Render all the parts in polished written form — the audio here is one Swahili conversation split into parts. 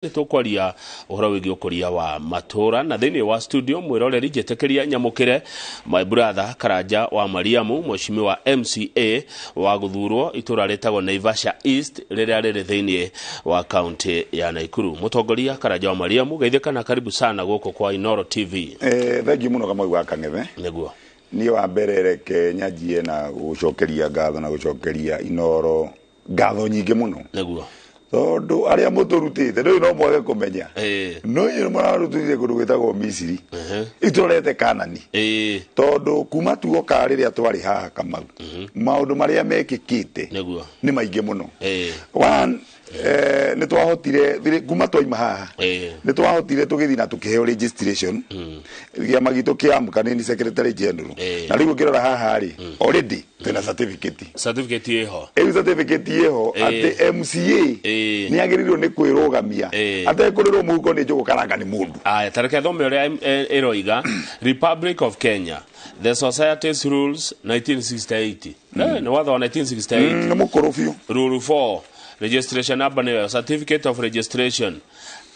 Tukwaria uhoro wigi ukuria wa matura na thini wa studio mwiroreri jetekeria nyamukire my brother Karanja wa Mariamu mweshimi wa MCA wa guthurwo itura retagwo Naivasha East riria riri thini wa county ya Naikuru. Mutongoria Karanja wa Mariamu geithika na karibu sana guko kwa Inooro TV. Thank you muno kama wa kangethe neguo ni wa mbere ke nyajie na gucokeria ngatho na gucokeria Inooro ngatho nyingi muno neguo tondu aria muturutite riu no mwage kumenya no yero mararutire kundu gwitagwo Misiri iturete Kanani tondu kuma tuo ka riria twari haha Kamau maundu maria mekikite ni maingi muno one ni twahotire kuma twaima haha ni twahotire tugithi na tukiheo registration ya magito kia mkanini secretary general na riu ngirora haha ri already tena certificate yeho certificate yeho ati MCA ni agirirwo ni kwirugamia ate kurirwo muhuko ni njugu karanga ni mundu tareke thome uria eroiga Republic of Kenya the society's rules 1968 no watho 1968 ni mukorofio rule 4 registration number certificate of registration.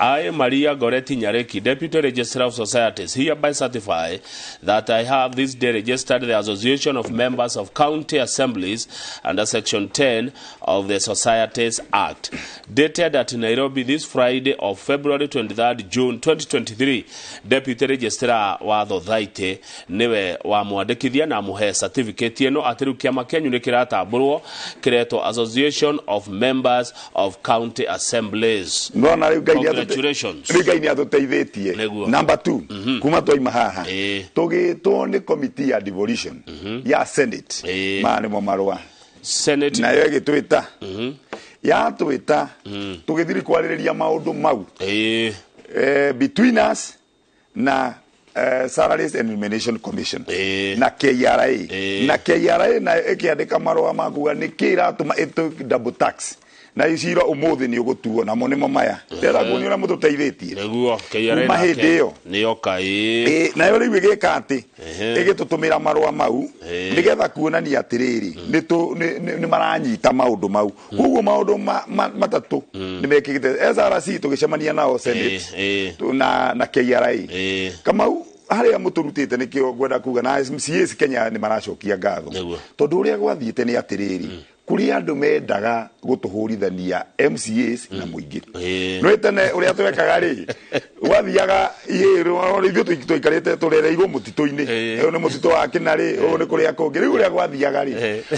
I, Maria Goretti Nyareki, Deputy Registrar of Societies, hereby certify that I have this day registered the Association of Members of County Assemblies under Section 10 of the Societies Act, dated at Nairobi this Friday of February 23rd, June 2023. Deputy Registrar wa Thothaite niwe wa mwandikithia na muhe certificate eno atiru kiama kenyu ni kiratamburwo kireto Association of Members of County Assemblies. No na congratulations. Rigaini atuteithitie. Number 2 kuma twaima haha tugitwo ni committee ya devolution ya Senate mane mo marwa Senate na yegitwita ya twita tugithiri kwaririria maundu mau between us na Salaries and Remuneration Commission na KRA na KRA na ikiandika marwa makuga ni kiratuma itu double tax na isiro umuthi ni ugutuo na monemo maya tera guni ora mututeithitie neguo KRA na mahindeo ni oka na yo riu igika ati igitutumira marwa mau nigetha kuonania atiriri ni maranyita maundu mau kuguo maundu matatu ni mekigite SRC tugicemania nao Senate na KRA Kamau haria muturutite nikio gwenda kuga na MCA Kenya ni maracokia ngatho tondu uria gwathiite ni atiriri kuri andu mendaga gutuhurithania MCAs na muingi no etene uria twekaga ri wathiaga yero ithio tuikarite turereirwo mutito-ini ni mutito wa Kinari ni kuria kungi riu uria gwathiaga ri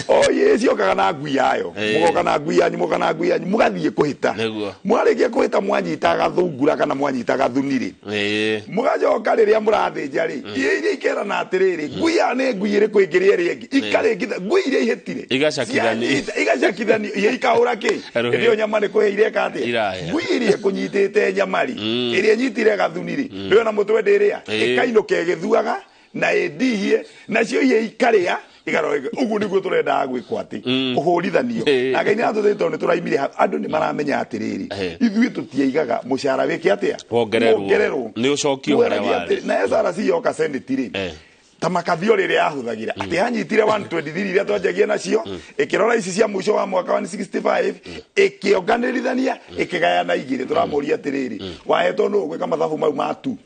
oye ciokaga na ngui yayo mugoka na ngui yanyu mugathie kuhita mwarikia kuhita mwanyitaga thungura kana mwanyitaga thuniri mugacoka riria murathinja ri iria ikera na atiriri ngui ya ni ngui iri kuingiria ri ingi ikarengitha ngui iria ihitire igacakithani ikaura ki ndio nyama ni kuheire kati ngui iria kunyitite nyamari iria nyitire gathuniri ndio na mutwe ndiria ikainuke githuaga na endihie nacio iye ikaria igaroge ugu niguo turenda gwikwa ati kuhurithanio na ngai ni atuthetwo ni turaimire andu ni maramenya atiriri ithui tutiaigaga mushara wiki atia wongererwo ni ucokio hore wari na SRC yoka Senate ri tamakathio rire ahuthagira ati hanyitire 123 iria twanjagia nacio ikirora ici cia mwisho wa mwaka wa 65 ikionganirithania ikigayana igire turamuria atiriri wahetwo no gwika mathabu mau matu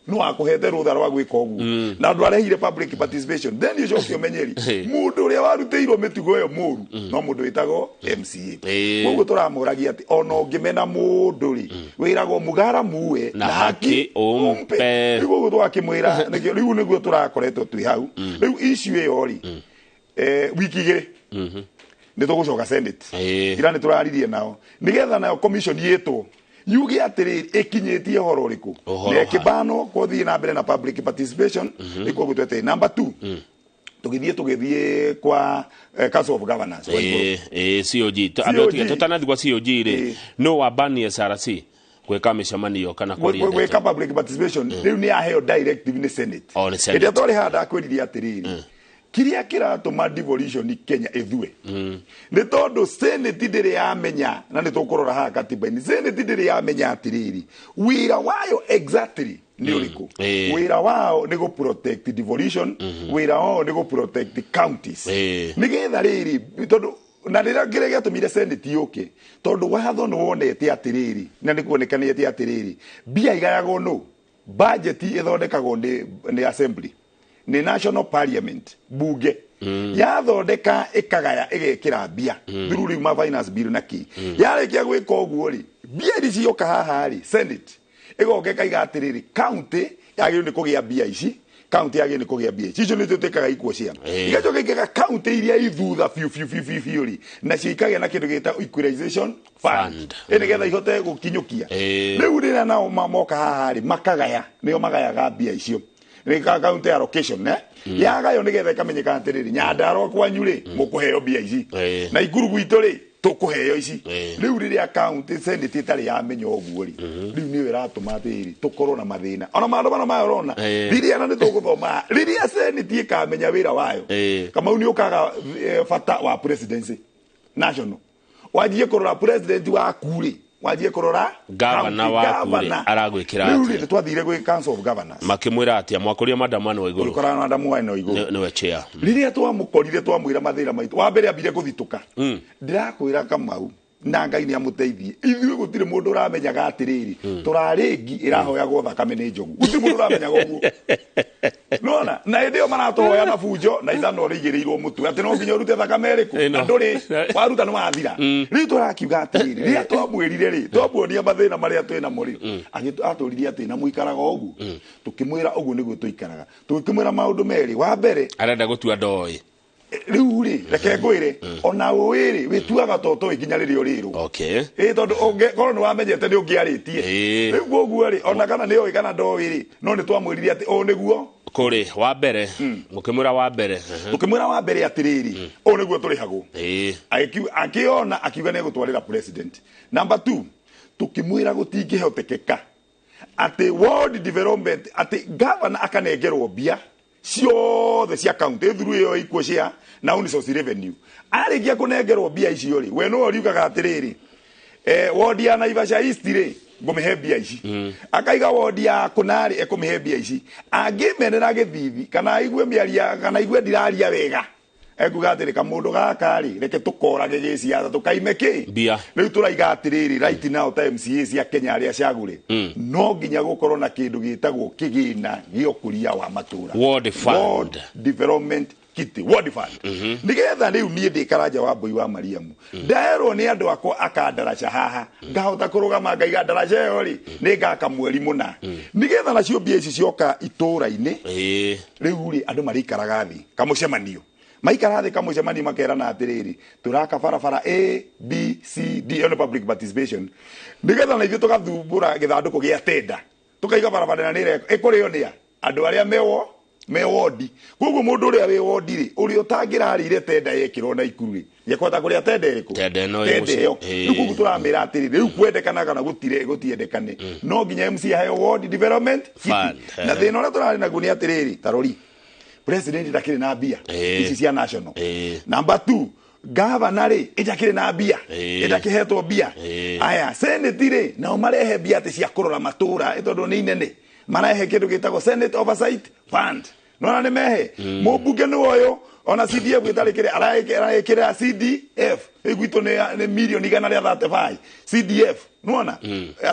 no akuhete rutha rwa gwika ugu na andu arehire public participation then you show menyeri mundu uria waruteirio mitugo yo muru no mundu witagwo MCA koguo turamuragia ati ona ungimena mundu ri wiragwo mugara muwe na haki umpe koguo twakimwira riu niguo turakoretwo twi hau riu issue yo ri wiki igiri ni tugucoka Senate ira ni turaririe nao nigetha nayo commission yetwo yuge atiriri ikinyitie horo riku ne kibano kothi na mbere na public participation iko gutwete number 2 tugithie kwa Council of Governors COG tutanathi kwa COG ri no wabani SRC gweka mishamanio kana gweka public participation riu ni aheo directive ni Senate ndio twari handa kwiririe atiriri kiria kiratuma devolution Kenya ithue ni tondu Senate ndiri yamenya na ni tukurora ha katiba-ini Senate ndiri yamenya atiriri wira wayo exactly ni uriku wira wao ni go protect devolution wira wao ni go protect counties nigetha riri tondu na rĩrĩa ngĩrĩa gĩatũmire senate yũke tondũ watho nĩ wonete atĩrĩrĩ na nĩ kuonekanĩte atĩrĩrĩ mbia igayagwo no budget ĩthondekagwo nĩ assembly nĩ national parliament bunge yathondeka ĩkagaya ĩgekĩra mbia through rĩu finance bill na kĩ yarĩkia gwĩka ũguo rĩ mbia ici cioka haha rĩ senate ĩgoka iga atĩrĩrĩ county yagĩrĩirwo nĩ kũgĩa mbia ici county yagĩrĩirwo nĩ kũgĩa mbia ici icio nĩ tũtĩkaga ikuo cia igacoka ikaga county iria ithutha biũ rĩ na ciikagia na kĩndũ gĩta equalization fund nĩgetha ihote gũkinyũkia rĩu rĩrĩa nao moka haha rĩ makagaya nĩo magayaga mbia icio nĩ county allocation yagayo nĩgetha ikamenyeka atĩrĩrĩ Nyandarua kwanyu rĩ mũkũheo mbia ici na Ikuru gwitũ rĩ tũkũheo ici rĩu rĩrĩa county senate itarĩ yamenya ũguo rĩ rĩu nĩyo ĩratũma atĩrĩrĩ tũkorwo na mathĩna ona maandamano mayo ũrona rĩrĩa na nĩtũgũthoma rĩrĩa senate ikamenya wĩra wayo Kamau nĩ ũkaga bata wa presidency national wanjie kũrora president waku rĩ wanjie kũrora governor waku aragwĩkĩra rĩu rĩ twathire gwĩ council of governors makĩmwĩra atĩa mwakũria maandamano igũrũ ũkorana na maandamano igũrũ nĩwe chair rĩrĩa twamũkorire twamwĩra mathĩna maitũ wa mbere ambire gũthitũka ndĩrakwĩra Kamau na Ngai nĩ amũteithie ithuĩ gũtirĩ mũndũ ũramenyaga atĩrĩrĩ tũrarĩngi ĩrahoyagwo thakame nĩ njogu gũtirĩ mũndũ ũramenyaga ũguo nona na hĩndĩ ĩyo maratohoya na bunjo na ithano rĩigĩrĩirwo mũtu atĩ no nginya ũrute thakame ĩrĩkũ na ndũrĩ waruta nĩ wathira rĩu tũrakiuga atĩrĩrĩ rĩrĩa twamwĩrire rĩ twamwonia mathĩna marĩa twĩna mo rĩ atũririe atĩ na mũikaraga ũguo tũkĩmwĩra ũguo nĩguo tũikaraga tũkĩmwĩra maũndũ merĩ wa mbere arenda gũtua ndoĩ rĩu rĩ reke ngwĩre ona ũĩ wĩtuaga toto ikinya rĩrĩa ũrĩrwo tondũ ũngĩkorwo nĩ wamenyete nĩ ũngĩarĩtie rĩu ũguo rĩ ona kana nĩ oĩ kana ndoĩ rĩ no nĩ twamwĩrire atĩ o nĩguo kũrĩ wa mbere mũkĩmwĩra wa mbere tũkĩmwĩra wa mbere atĩrĩrĩ o nĩguo tũrĩhagwo akĩona akiuga nĩ egũtwarĩra president number 2 tũkĩmwĩra gũtingĩhotekeka atĩ world development atĩ governor akanengerwo mbia ciothe cia county through ĩyo ikuo cia na unisource revenue arĩkia kũnengerwo mbia icio rĩ we no riugaga atĩrĩrĩ ward ya Naivasha East rĩ ngũmĩhe mbia ici akaiga ward ya Kunari ekũmĩhe mbia ici angĩmenera gĩthithi kana aigue mĩaria kana aigue ndiraria wega ekuga atĩrĩ kamũndũ gaka rĩ reke tũkorage gĩciatha tũkaime kĩ rĩu tũraiga atĩrĩrĩ right now ta MCA cia Kenya arĩa ciagũre no nginya gũkorwo na kĩndũ gĩtagwo kĩgĩna gĩa ũkũria wa matũra ward development kiti ward fund nĩgetha rĩu niĩ ndĩkaranja wa Mbũi wa Mariamu ndaerwo nĩ andũ akwa akandaraca haha ngahota kũrũgama ngaiga ndaraca ĩyo rĩ nĩ ngaka mweri mũna nĩgetha nacio mbia ici cioka itũra-inĩ rĩu rĩ andũ marĩikaraga thĩ kamũcemanio maikara thĩ kamũcemanio makerana atĩrĩrĩ tũraka barabara A B C D on public participation nĩgetha na ithuĩ tũgathumbũra gĩthandũkũ gĩa tenda tũkaiga barabara na nĩreka ĩkũrĩo nĩa andũ arĩa me wodi koguo mũndũ ũrĩa wĩ wodi rĩ ũrĩa ũtangĩrarĩire tenda yekĩrwo na Ikuru rĩ yakota kũrĩa tenda ĩrĩkũ tenda ĩyo rĩu koguo tũramĩra atĩrĩrĩ rĩu kwendekanaga na gũtiendekane no nginya MC aheo ward development fund na thĩna ũrĩa tũrarĩ naguo nĩ atĩrĩrĩ tarori president ndakĩrĩ na mbia ici cia national number 2 governor rĩ ndakĩrĩ na mbia ndakĩhetwo mbia aya senate rĩ nao marehe mbia atĩ cia kũrora matũra tondũ nĩ inene marehe kĩndũ gĩtagwo senate oversight fund nona nĩ mehe mũmbunge nĩ ũyũ ona CDF gĩtarĩ arekĩra CDF gwitũ nĩ mirioni 135 CDF nona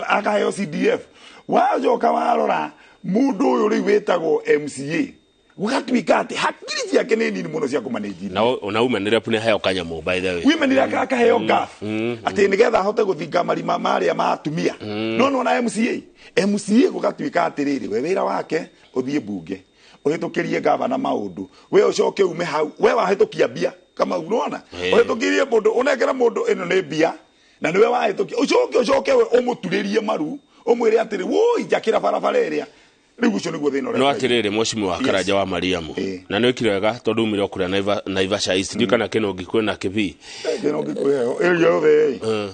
akaheo CDF wajoka warora mũndũ ũyũ rĩu wĩtagwo MCA gũgatuĩka atĩ hakiri ciake nĩ nini mũno cia kũmanĩnjiri na umenire pune heo kanyamũ by the way umenire akaheo gaf atĩ nĩgetha ahote gũthinga marima marĩa ma atumia no na MCA gũgatuĩka atĩrĩrĩ we wĩra wake ũthiĩ bunge ũhĩtũkĩrie gavana maũndũ we ũcoke ume hau we wahĩtũkia mbia kama unaona ũhĩtũkĩrie mũndũ ũnengera mũndũ ĩno nĩ mbia na nĩwe wahĩtũkia ũcoke we ũmũturĩrie maru ũmwĩre atĩrĩ woi njakĩra barabara ĩrĩa no atiriri mheshimiwa wa Karanja wa Mariamu na nĩ wĩkire wega tondũ umire kũrĩa Naivasha East ndio kana Kĩnũngi kwĩna kĩbii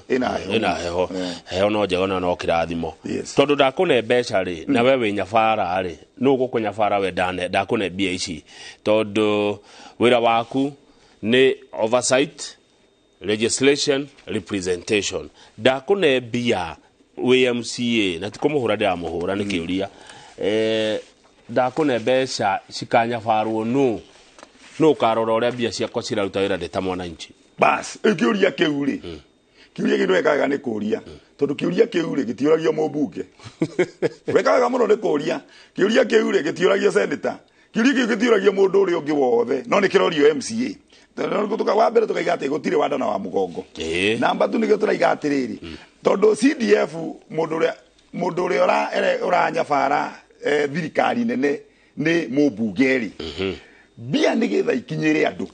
ĩna heho no njega no kĩrathimo tondũ ndakũne mbeca rĩ na we wĩ nyabara rĩ no gũkũnyabara we ndakũne mbia ici tondũ wĩra waku nĩ oversight legislation representation ndakũne mbia WMCA na tikũmũhũra ndĩramũhũra nĩ kĩũria ndakũne mbeca cikanyabarwo no karora ũrĩa mbia ciakwa ciraruta wĩra ndĩ ta mwananchi bas ikiuria kiuri kiuria kindu ekaga ni kuria tondu kiuria kiuri gitiuragio mubunge wekaga muno ni kuria kiuria kiuri gitiuragio senator kiuria kiu gitiuragio mundu uri ungi wothe no ni kirorio MCA tondu tuka wa mbere tukaiga ati gutire wandana wa mugongo namba tu nigio turaiga atiriri tondu CDF mundu uri uranyabara thirikari nene ni mubungeri bia nigetha ikinyire andu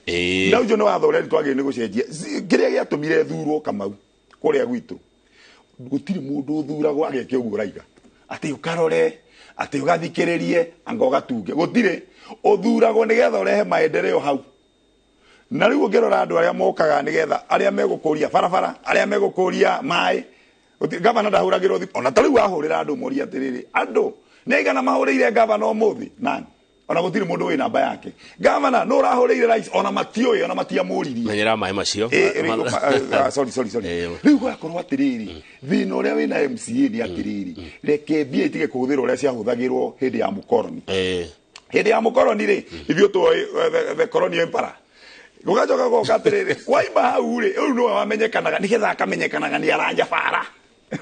na ujo no wathoreri twagire ni gucenjia kiria giatumire thurwo Kamau kuria gwitu gutiri mundu thuragwo ageke uguo raiga ati ukarore ati ugathikiririe anga ugatunge gutire uthuragwo nigetha urehe maendeleo hau na riu ngirora andu aria mokaga nigetha aria megukuria barabara aria megukuria mai gavana ndahuragirwo ona tariu ahurira andu mori atiriri andu neigana mahurire gavana umuthi nani ona gutiri mundu wi namba yake gavana no urahurire rais ona matio ona matia muririe menyera mai macio sorry riu gwakorwo atiriri thina uria wina MCA ni atiriri reke bia itige kuhuthira uria ciahuthagirwo hindi ya mukoroni hindi ya mukoroni ri ithio tu the colonial empire gugacoka goka atiriri waima hau ri riu no wamenyekanaga nigetha akamenyekanaga ni aranja bara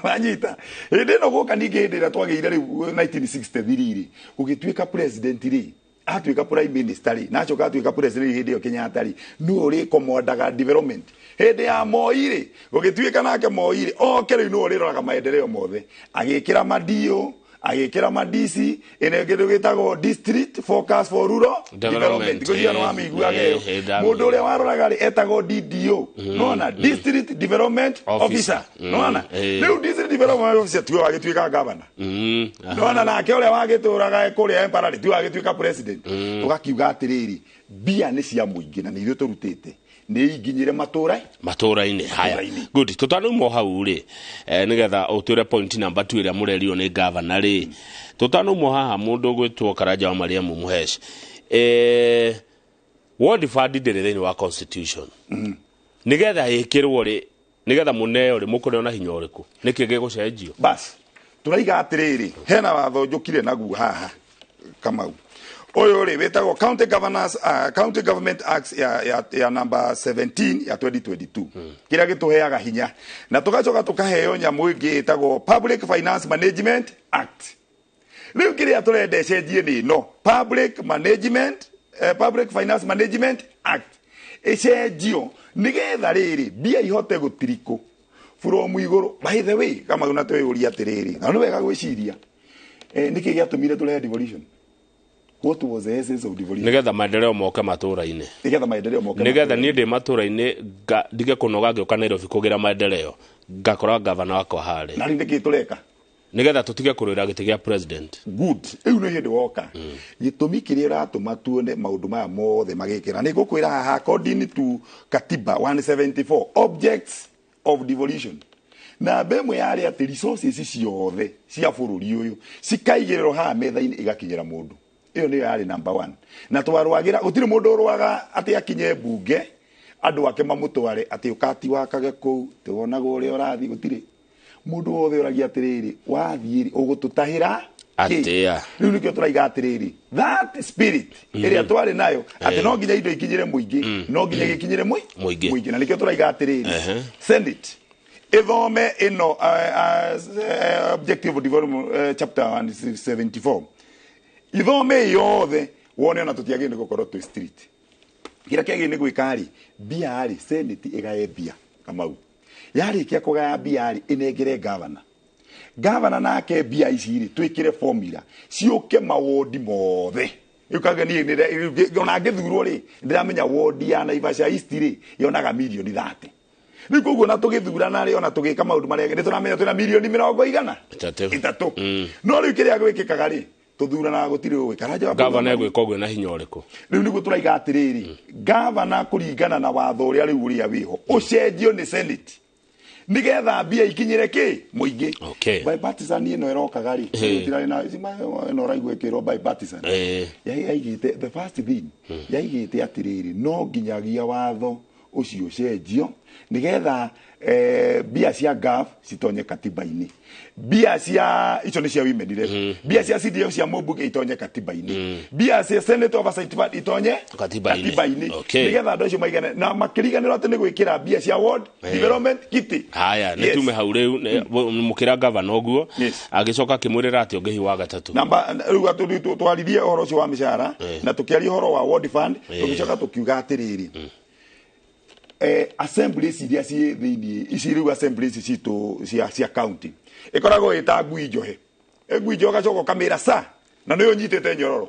wanyita hindi no goka ningi hindi ria twageire riu 1963 ri ugituika president ri atuika prime minister ri nacoka atuika president hindi yo Kenyatta ri no ri komondaga development hindi ya Moi ri ugituika nake Moi ri oke ri no ri roraga maendeleo mothe agikira madio agikira madisi ene kindu gitagwo district focus for rural development kuria no amiguage mundu uria waroraga ri etagwo DDO nona district development officer nona riu district development officer tuwe wagituika governor nona nake uria wagituraga kuria empire tuwe wagituika president ugakiuga atiriri bia ni cia muingi na ni ithu turutite ni iginyire matura-ini haya good tutanu hau ri nigetha utwire point number 2 iria murerio ni governor ri tutanu haha mundu gwitwo Karanja wa Mariamu Muhesh ward fund ndire wa constitution nigetha ikirwo ri nigetha muneo ri mukore na hinya uriku niki gigucenjio bas turaiga atiriri hena watho njukire naguo haha Kamau oyo ri wetagwo county government acts ya number 17 ya 2022 kiria gituheaga hinya na tugacoka tukaheo nyamu ingi itagwo public finance management act riu kiria turende cenjie ni no public finance management act ecenjio nigetha riri bia ihote gutiriko from iguru by the way kama una tweyuria atiriri na no wega gwiciria niki giatumire turehe devolution. What was the essence of devolution? Nigetha maendeleo moke matura-ini. Nigetha ni ndi matura-ini ndige kunoga ngioka Nairobi kugira maendeleo ngakora gavana wakwa hare. Na ndike tureka. Nigetha tutige kurira giti gia president. Good. Iu no hindi woka. Gitumi kiria ratuma tuone maundu maya mothe magikira. Ni gukwira haha according to Katiba 174 objects of devolution. Na bemwe yari ati resources ciothe cia bururi uyu cikaigiriro ha metha-ini igakinyira mundu. Iyo ni yari number 1 na twarwagira gutire mundu urwaga ati akinye bunge andu ake mamutware ati ukati wakage ku tuonaga uri urathi gutire mundu wothe uragia atiriri wathiri ugututahira atia riu nikio turaiga atiriri that spirit iria twari nayo ati no nginya indo ikinyire muingi no nginya gikinyire muingi na nikio turaiga atiriri Senate ithome ino objective of development chapter 174 ithome yothe wone na tutiagine gukorwo tu street kira kiagine gwikari biari senate igae bia Kamau yarikia kugaya biari inengere governor nake bia iciri twikire formula ciuke mawodi mothe yukaga ni ona ngithurwo ri ndiramenya wodi ya Naivasha East ri yonaga milioni 30 ni kuguo na tugithurana ri ona tugika maundu maria ni turamenya twina milioni 30 no riu kiria gwikikaga ri tuthurana gutire we Karanja governor gwikogwe na hinya uriku riu niguo turaiga atiriri governor kuringana na watho uria riu uria wiho ucenjio ni senate nigetha bia ikinyire ki muingi bipartisan ino irokaga ri tirari na no raigwekirwo bipartisan yaigite the first thing yaigite atiriri no nginyagia watho ucio cenjio nigetha bia cia gaf citonye katiba-ini bia cia icio ni cia women rep bia cia CDF cia Mobuge itonye katiba-ini bia cia Senate Oversight Board itonye katiba-ini nigetha andũ acio maigane na makiriganĩrwo atĩ nĩ gwĩkĩra bia cia ward development kiti haya nĩ tume hau rĩu mũkĩra governor ũguo agĩcoka akĩmwĩrĩra atĩ ũngĩhi wa gatatũ namba rĩu twarithie ũhoro ũcio wa mĩcara na tũkĩaria ũhoro wa ward fund tũgĩcoka tũkiuga atĩrĩrĩ assemblies iria ci thini ici riu assemblies citũ cia county ikoragwo itangui njohe egui njoga coko kamera sa na nĩ ũnyitĩte nyororo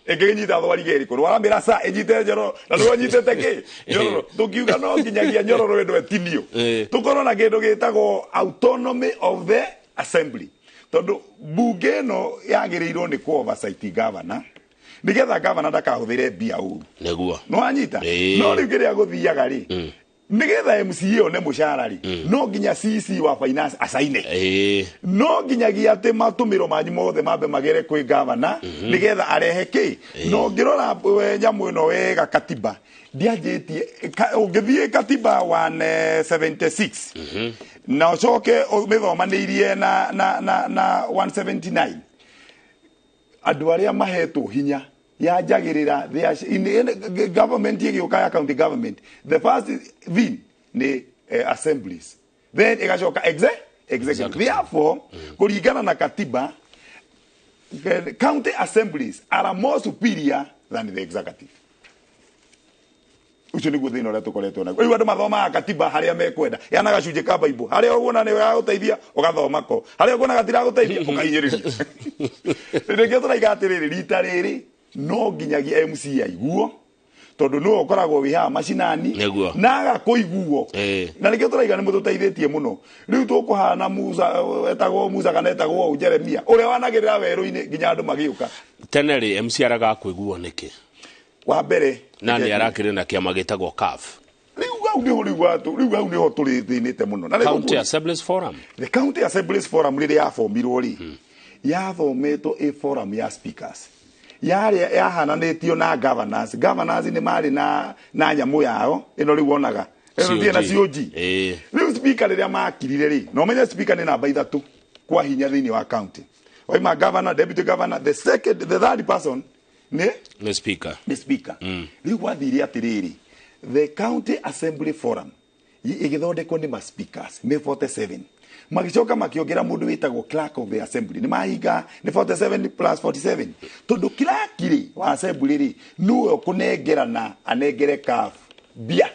ĩngĩnyita thwari geri kũ waramĩra sa ĩnyitĩte nyororo na nĩ ũnyitĩte kĩ nyororo tũkiuga no nginyagia nyororo ĩndo etinio tũkorwo na kĩndũ gĩtagwo autonomy of the assembly tondũ bunge ĩno yagĩrĩirwo nĩ ku oversight governor nigetha governor ndakahũthĩre mbia ũru nĩguo no anyita no rĩu kĩrĩa gũthiaga rĩ nigetha MCA one mũcara rĩ no nginya CC wa finance asaine no nginyagia atĩ matũmĩro manyu mothe mambe magere kwĩ governor nigetha arehe kĩ no ngĩrora nyamũ ĩno wega katiba ndianjĩtie ũngĩthiĩ katiba 176 na ũcoke ũmĩthomanĩirie na 179 andũ arĩa mahetwo hinya yajagirira government yegĩũka ya county government the first thing ni assemblies then igacoka executive therefore kũringana na katiba county assemblies are more superior than the executive ucio nĩguo thĩna ũrĩa tũkoretwo naguo rĩu andũ mathomaga katiba harĩa mekwenda yana gacunjĩ ka Bible harĩa ũguona nĩ wagũteithia ũgathoma ko harĩa ũguona gatiragũteithia ũkahinyĩrĩria rĩngĩ tũraiga atĩrĩrĩ rita rĩrĩ no nginyagia MC aiguo tondu no okoragwo wi ha macinani na agakũiguo na rĩngĩ tũraiga nĩ mũtũteithĩtie mũno rĩu tũkũhana Musa etagwo Musa kana etagwo Jeremia ũrĩa wanagĩrĩra werũ-inĩ nginya andũ magĩũka tene rĩ MC araga kũiguo nĩkĩ wa mbere na nĩ arakĩrĩ na kĩama gĩtagwo CAF rĩu hau nĩho tũrĩ thĩnĩte mũno na County Assemblies Forum the County Assemblies Forum rĩrĩa yabomirwo rĩ yathometwo a forum ya speakers yarĩa yahananĩtio na governors nĩ marĩ na nyamũ yao ĩno rĩu wonaga ĩno na COG rĩu speaker rĩrĩa makirire rĩ no menye speaker nĩ namba 3 kwa hinya thĩinĩ wa county waima governor deputy governor the third person the speaker rĩu gwathire atĩrĩrĩ the County Assembly Forum igĩthondekwo nĩ ma speakers me 47 magicoka makiongera mundu witagwo clerk of the assembly ni mahinga ni 47 plus 47 tondu clerk ri wa assembly ri nuwe kunengerana anengere CAF bia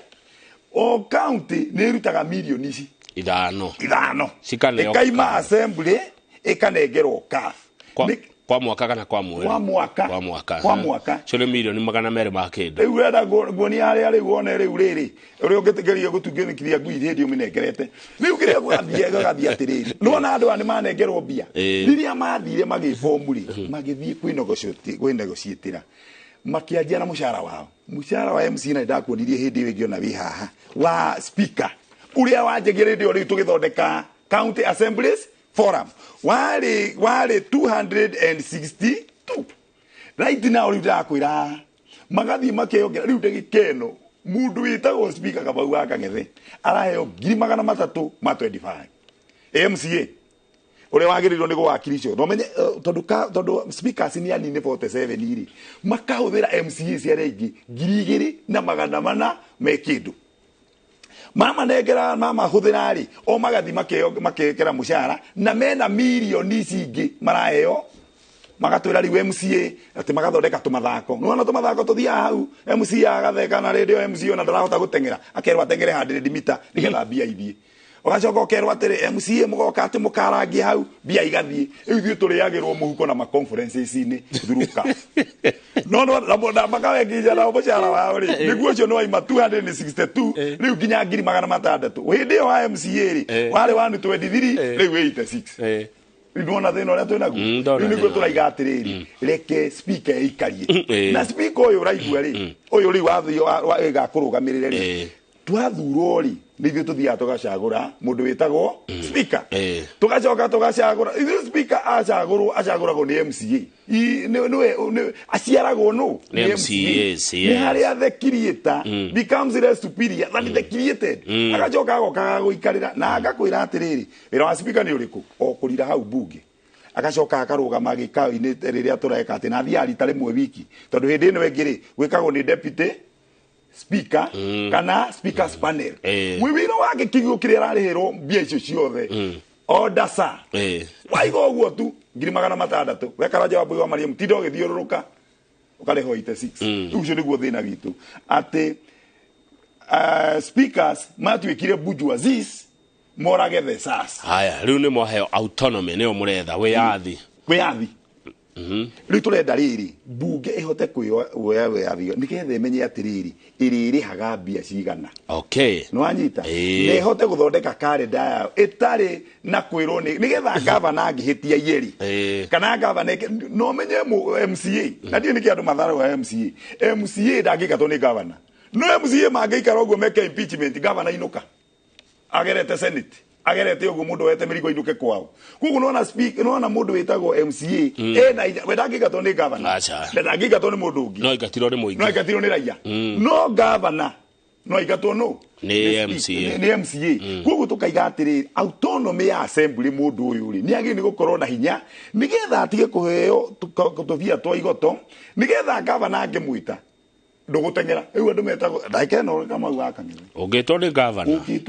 o county ni rutaga milioni ici ithano ikaima assembly ikanengerwo CAF kwa mwaka kana kwa mweri kwa mwaka cyo milioni 200 ma kĩndũ rĩu wenda nguonia harĩa rĩu wone rĩu rĩrĩ ũrĩa ũngĩtegeria gũtungithia ngui hĩndĩ ũmĩnengerete rĩu kĩrĩa gũgathiĩ atĩrĩrĩ nona andũ nĩ manengerwo mbia rĩrĩa mathire magĩbomu rĩ magĩthiĩ kwĩnegociatĩra makĩanjia na mũcara wa MC na ndakuonirie hĩndĩ ĩyo ĩngĩ ona wĩ haha wa speaker ũrĩa wanjagĩrĩire rĩu tũgĩthondeka County Assemblies Forum wale 262 right now rĩu ndakwĩra magathi makeyongera rĩu ndagĩkeno mundu witagwo speaker Kamau wa Kang'ethe araheo 325 MCA ũrĩa wagĩrĩirwo nĩ gũwakilisho no menye tondu speakers ni anini 47 iri makahũthĩra MCA cia rĩngĩ 2,400 mekĩndũ mama negera mama hũthĩra o magathi makekera mũcara na mena milioni cingĩ maraheo magatwĩra rĩu MCA atĩ magathondeka tũmathako nona tũmathako tũthiaga hau MCA agatheka na radio MCA na ndarahota gũteng'era akerwo ateng'ere 100 mita nĩgetha mbia ithie ũgacoka ũkerwo atĩrĩ MCA mũgoka atĩ mũkarangie hau mbia igathiĩ rĩu ithuĩ tũrĩagĩrwo mũhuko na ma-conferences-inĩ through CAF no makawenginya na mũcara wao rĩ nĩguo ũcio nĩ waima 262 rĩu nginya 600 hĩndĩ ĩyo wa MCA rĩ warĩ 123 rĩu 86 Nduona thĩna ũrĩa twĩ naguo rĩu nĩguo tũraiga atĩrĩrĩ reke speaker ĩikarie na speaker ũyũ ũraigua rĩ ũyũ rĩu wathio ĩgakũrũgamĩrĩre rĩ twathurwo rĩ nithu tuthia tugacagura mundu witagwo speaker tugacoka tugacagura ithu speaker acaguragwo ni MCA ni aciaragwo no ni MCA ni haria the creator becomes less superior than the created agacoka agokaga guikarira na agakwira atiriri wira wa speaker ni uriku o kurira hau bunge agacoka akarugama gikao-ini riria tureka ati na thia rita rimwe wiki tondu hindi ino engiri gwikagwo ni deputy speaker kana speakers panel wibiro wake kigio kiria ararihirwo mbia icio ciothe order sa waigo guo tu 600 wekara jawabu wa Mariam tindo githiururuka ukariho 86 ucio niguo thina gitu ati speakers matwikire bourgeoisie morage the sas haya riu ni moheo autonomy ni omuretha wiathi riu turenda riri bunge ihote kuyoya wiathi nigethe menye atiriri iriri haga mbia cigana no anyita ne ihote guthondeka calendar yao itari na kwirwo nigetha governor angihitia yeri kana governor no menye MCA na ndi niki andu matharo wa MCA ndangikatwo ni governor no MCA mangeikara uguo meke impeachment governor inuka agerete senate agerete uguo mundu wete mirigo inuke kwao kugu nona speak nona mundu witagwo MCA na wedangikatwo ni governor ndangikatwo ni mundu ungi no igatirwo ni muingi no igatirwo ni raia no governor no igatwo no ni MCA kugu tukaiga atiriri autonomy ya assembly mundu uyu ri ni agi ni gukorwo na hinya nigetha atige kuheo tuvia twa igoto nigetha governor angemuita ndugutengera riu andu metagwo ndaikeno kama gwakangire ugitwo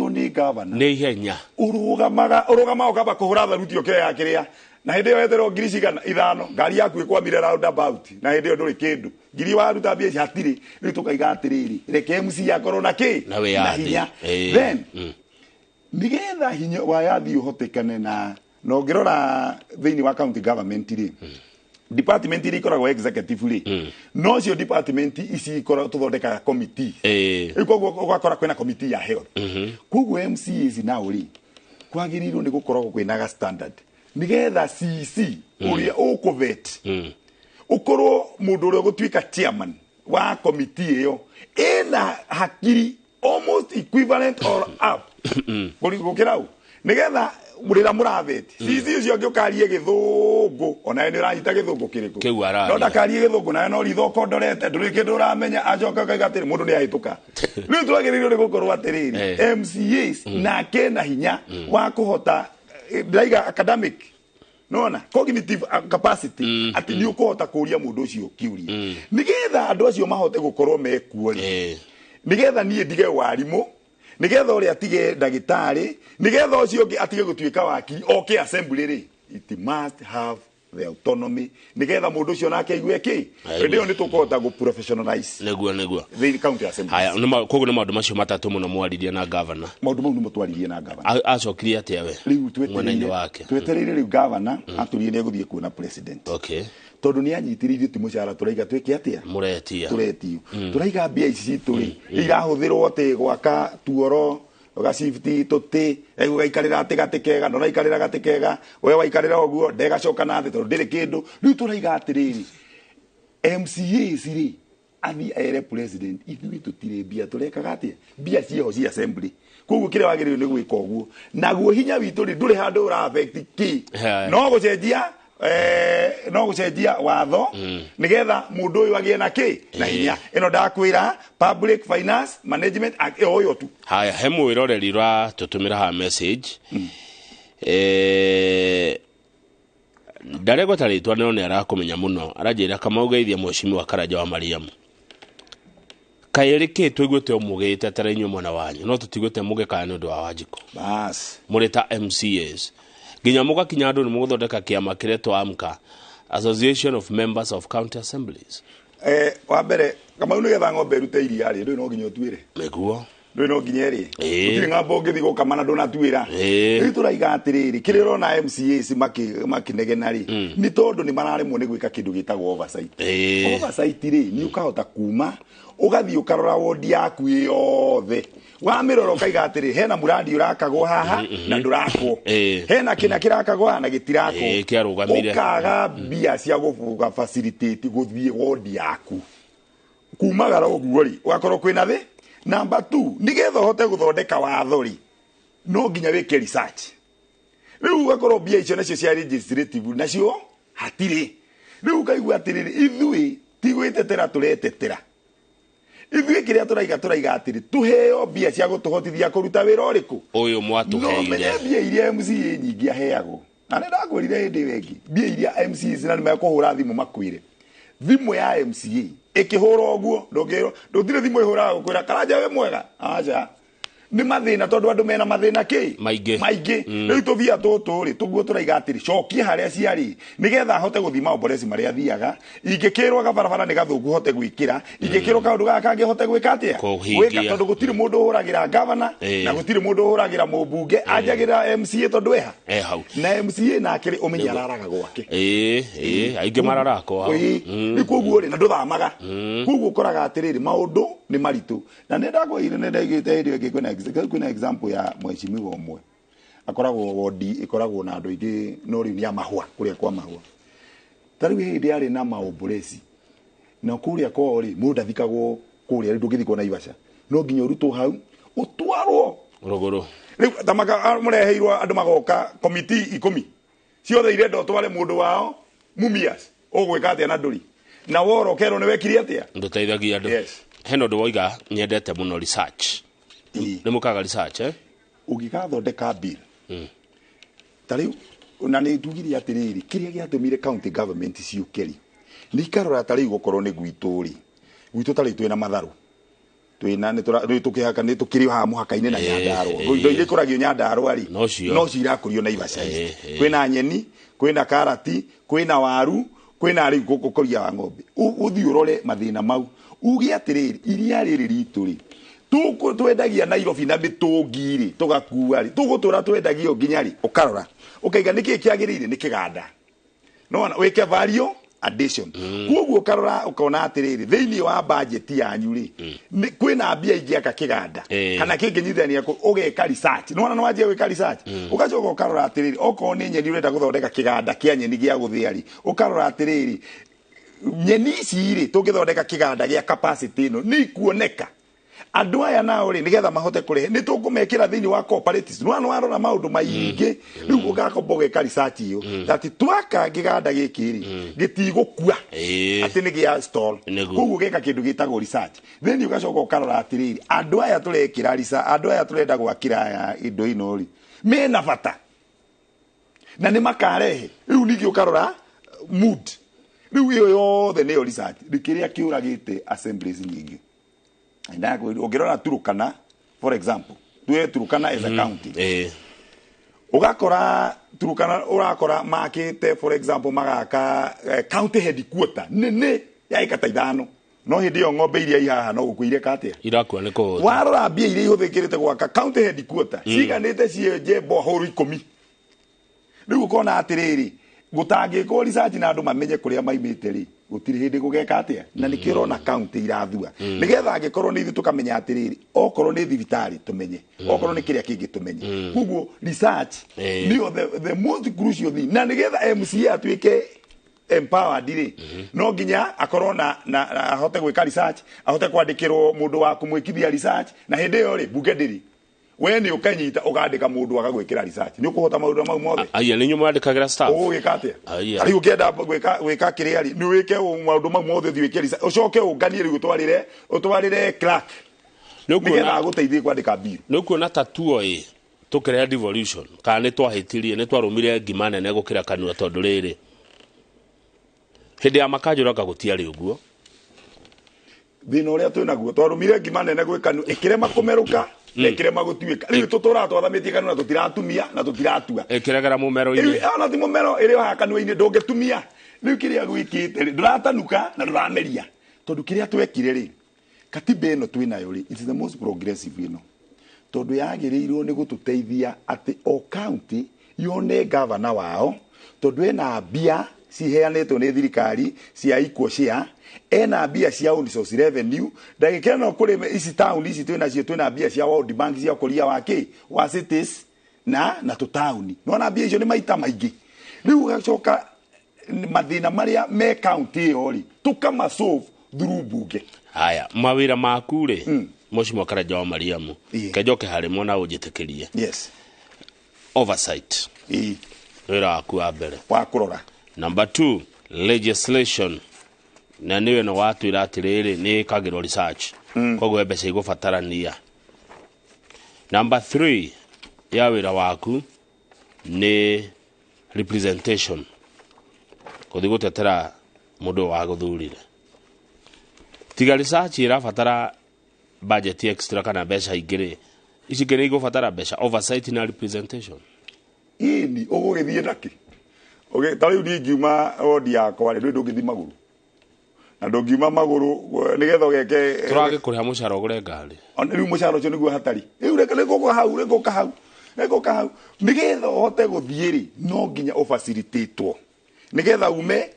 ni governor ni ihenya urugama ukaba kuhura tharuti oke ya kiria na hindi yo etero ngiri kana 5 ngari yaku ikwamire round about na hindi yo nduri kindu ngiri wa ruta bia hatiri riu tukaiga atiriri reke MC akorwo na ki na hinya then nigetha hinya wa yathi uhotekane na no ngirora thiini wa county government ri department iri koragwo executive ri no cio department ici koragwo tuthondeka committee ikoguo ugakora kwina committee ya health kuguo MCs na uri kwagirirwo ni gukoragwo kwina ga standard nigetha CC uria ukuvet ukorwo mundu uria gutwika chairman wa committee iyo ina hakiri almost equivalent or up gukirau nigetha murira muravet CC ucio ngiokarie githungu ona ni ranyita githungu kiriku no ndakarie githungu na no ritho kondorete nduri kindu uramenya acoka kaigatiri mundu ni ahituka riu twagiririo ni gukorwo atiriri MCAs na kena hinya wa kuhota ndaiga academic nona cognitive capacity ati ni ukuhota kuria mundu ucio kiuria nigetha andu acio mahote gukorwo mekuori nigetha nie ndige warimu nigetha uri atige ndagitari nigetha ucio atige gutwika waki oke assembly ri it must have the autonomy nigetha mundu ucio nake igwe ki ndio ni tukuhota go professionalize neguo the county assembly haya koguo ni maundu macio matatu muno mwaririe na governor maundu mau ni mutwaririe na governor acokirie atia we riu twetereire riu governor aturie ni guthie kuona president tondu ni anyitiririe ti mucara turaiga twike atia turetio turaiga mbia ici turi irahuthirwo ati gwaka tuoro ugacifti tuti egugaikarira ati gatikega no raikarira gatikega we waikarira oguo ndegacoka na thi tondu ndiri kindu riu turaiga atiriri MCAs ri athi ere president ithui tutire mbia turekaga atia mbia cieho cia assembly kugu kire wagiririo ni gwika oguo naguo hinya witu ri nduri handu ura affect ki no gucenjia watho nigetha mundu uyu agie na ki na hinya ino ndakwira public finance management oyo tu haya he mwiroreri rwa tutumira ha message ndarego taritwa no ni arakumenya muno arajira kama ugeithia mheshimiwa Karaja wa Mariam kairike twigwete omugite tarenyo mwana wanyu no tutigwete muge kana ndu wa Wanjiko bas mureta MCAs ginya muga kinyando ni muguthondeka kiama kiretwa AMCA Association of Members of County Assemblies wa mbere kama unigetha ng'ombe rute iria ri ndu no nginya tuire meguo ndu no nginya ri utiri ng'ambo ngithi gukamana ndu na tuira ri turaiga atiriri kiriro na MCAs makinegena ri ni tondu ni mararemwo ni gwika kindu gitagwo oversight ri ni ukahota kuma ugathi ukarora wodi yaku yothe wa miroro kaiga atiri hena muradi urakagwo haha na ndurakwo hena kina kirakagwo na gitirakwo kiarugamire ukaga bia cia gufuga facilitate guthie wodi yaku kumagara oguo ri wakorwo kwina thi Number 2 nigetha hote guthondeka watho ri no nginya wike research riu gakoro bia icio nacio cia legislative nacio hatiri riu kaigua atiriri ithui tigwitetera turetetera ithui kiria turaiga atiri tuheo bia cia gutuhotithia kuruta wira uriku uyu mwatuheire no menye bia iria MCA nyingi aheagwo na nindagwirire hindi wengi bia iria MCA zina nimekuhura thimu makwire thimu ya MCA ikihura oguo ndutire thimu ihura gukwira karanja we mwega aja ni mathina tondu andu mena mathina ki maingi riu tuvia tuturi tuguo turaiga atiri cokie haria ciari nigetha hote guthima oboresi maria thiaga ingikirwa gabarabara ni gathuku hote gwikira ingikirwa kaundu gaka kangi hote gwika atia gwika tondu gutiri mundu huragira governor na gutiri mundu huragira mubunge ajagira MCA tondu eha hau na MCA na akiri umenya araraga gwake aingi mararakwa ni koguo ri na nduthamaga koguo koraga atiriri maundu ni maritu na nindagwire nindagite irio ngikona kuna example ya mheshimiwa omwe akoragwo wodi ikoragwo na andu ingi no riu ni amahua kuria kwa mahua tariu hindi ari na maombolesi na kuria kwa ri mundu athikagwo kuria ri ndungithikwo na Ivasha no nginya uruto hau utwarwo rogoro riu tamaka mureheirwo andu magoka committee 10 ciothe irenda utware mundu wao mumias ogwika atia na nduri na woro kero ni wekiri atia nduteithagia andu heno nduoiga nyendete muno research ni mukaga research ugigathondeka bill tariu na ni tugiri atiriri kiria giatumire county government ciukeri ni karora tariu gukorwo ni gwituri gwitu tari twina matharu twina ni tukihaka ni tukiri ha muhaka-ini na Nyandarua indo iria ikuragio Nyandarua ari no cirakurio na Ivasha kwina nyeni kwina karati kwina waru kwina ari gukuria wa ng'ombe uthi urore mathina mau ugi atiriri iria riri rituri tuko twendagia Nairobi na mitungiri tugakua ri tugutura twendagio nginyari ukarora ukaiga niki kiagirire ni kiganda no weke value addition kuguo ukarora ukona atiriri thiini wa budget yanyu ri kwina mbia ingiaka kiganda kana kinginyithania ugeka research no wajia gwika research ugacoka ukarora atiriri oko ni nyeni urenda guthondeka kiganda kia nyeni gia guthiari ukarora atiriri nyeni ciri tungithondeka kiganda gia capacity no ni kuoneka andu aya nao ri nigetha mahote kurehe ni tukumekira thiini wa cooperatives no warora maundu maingi riu ugakomboge ka research iyo ati twaka giganda gikiri gitigukua ati ni gia stall kugu geka kindu gitagwo research then ugacoka ukarora atiriri andu aya turekira research andu aya turenda gwakira indo ino ri mena bata na ni makarehe riu nigi ukarora mood riu iyo yothe ni research rikiria kiuragite assemblies nyingi ndako ogirona Turukana for example tuwe Turukana as a county ugakora Turukana urakora makite for example magaka county headquarter nene ya ikata ithano no hindi yo ng'ombe iria ihaha no gukuire katia irakwa ni ko warora mbia iria ihuthikirite gwaka county headquarter ciganite cienje bohoro 10 riu kona atiriri gutangiko research na andu mamenye kuria maimite ri gutiri hindi gugeka atia na nikirona county irathua nigetha angikorwo ni tukamenya atiriri okorwo ni thibitari tumenye okorwo ni kiria kingi tumenye kuguo research ni the most crucial thing na nigetha MCA atuike empowered ri no nginya akorwo na ahote gwika research ahote kwandikirwo mundu wa kumwikithia research na hindi yo ri bunge ndiri we ni ukanyita ugandika mundu agagwikira research ni ukuhota maundu mau mothe aya ni nyuma andikagira staff ugikatia ari ukienda gwika kiria ri ni wike maundu mau mothe thiwike research ucoke unganie ri utwarire clerk nigetha guteithie kwandika bill ni kuona tatuo tukirea devolution kana ni twahitirie ni twarumire ngima nene gukira kanua tondu riri hindi ya makanjuraga gutiari uguo thina uria twinaguo twarumire ngima nene gwikanu ikirema kumeruka ekirema gutuika riu tutura twathamitie kanu na tutiratumia na tutiratua ekiregera mumero ini ona ti mumero iri wa kanu ini ndungetumia riu kiria gwikite nduratanuka na ndurameria tondu kiria twekire ri katiba ino twinayo ri it is the most progressive ino tondu yagirirwo ni gututeithia ati o county yone governor wao tondu ena mbia ciheanetwo ni thirikari cia equal share ena mbia cia own source revenue ndagikira no kuri ici town ici twina mbia cia World Bank cia kuria wa cities na to town no na mbia icio ni maita maingi riu gacoka mathina maria me county ori tukama solve through bunge haya mawira maku ri Moshimo Karaja wa Mariamu kejoke harimo na ujitekerie yes oversight wira akuwa mbere wa kurora. Number 2 legislation na niwe no watu iratiriri ni kagiro research kogo ebese igubatarania. Number 3 ya wira waku ni representation kothi gutetera mundu wa guthurire. Tiga research irabatara budget extra kana besha igire isigire igubatara besha oversight na representation Ini ugugithie ndaki okay tari uri ngiuma odi yakwa ri ndungithi maguru na ndungiuma maguru nigetha geke turage kuriha mushara ugure ngari riu mushara ucio niguo hatari riu reke goka hau nigetha hote guthie ri no nginya ofacilitatwo nigetha ume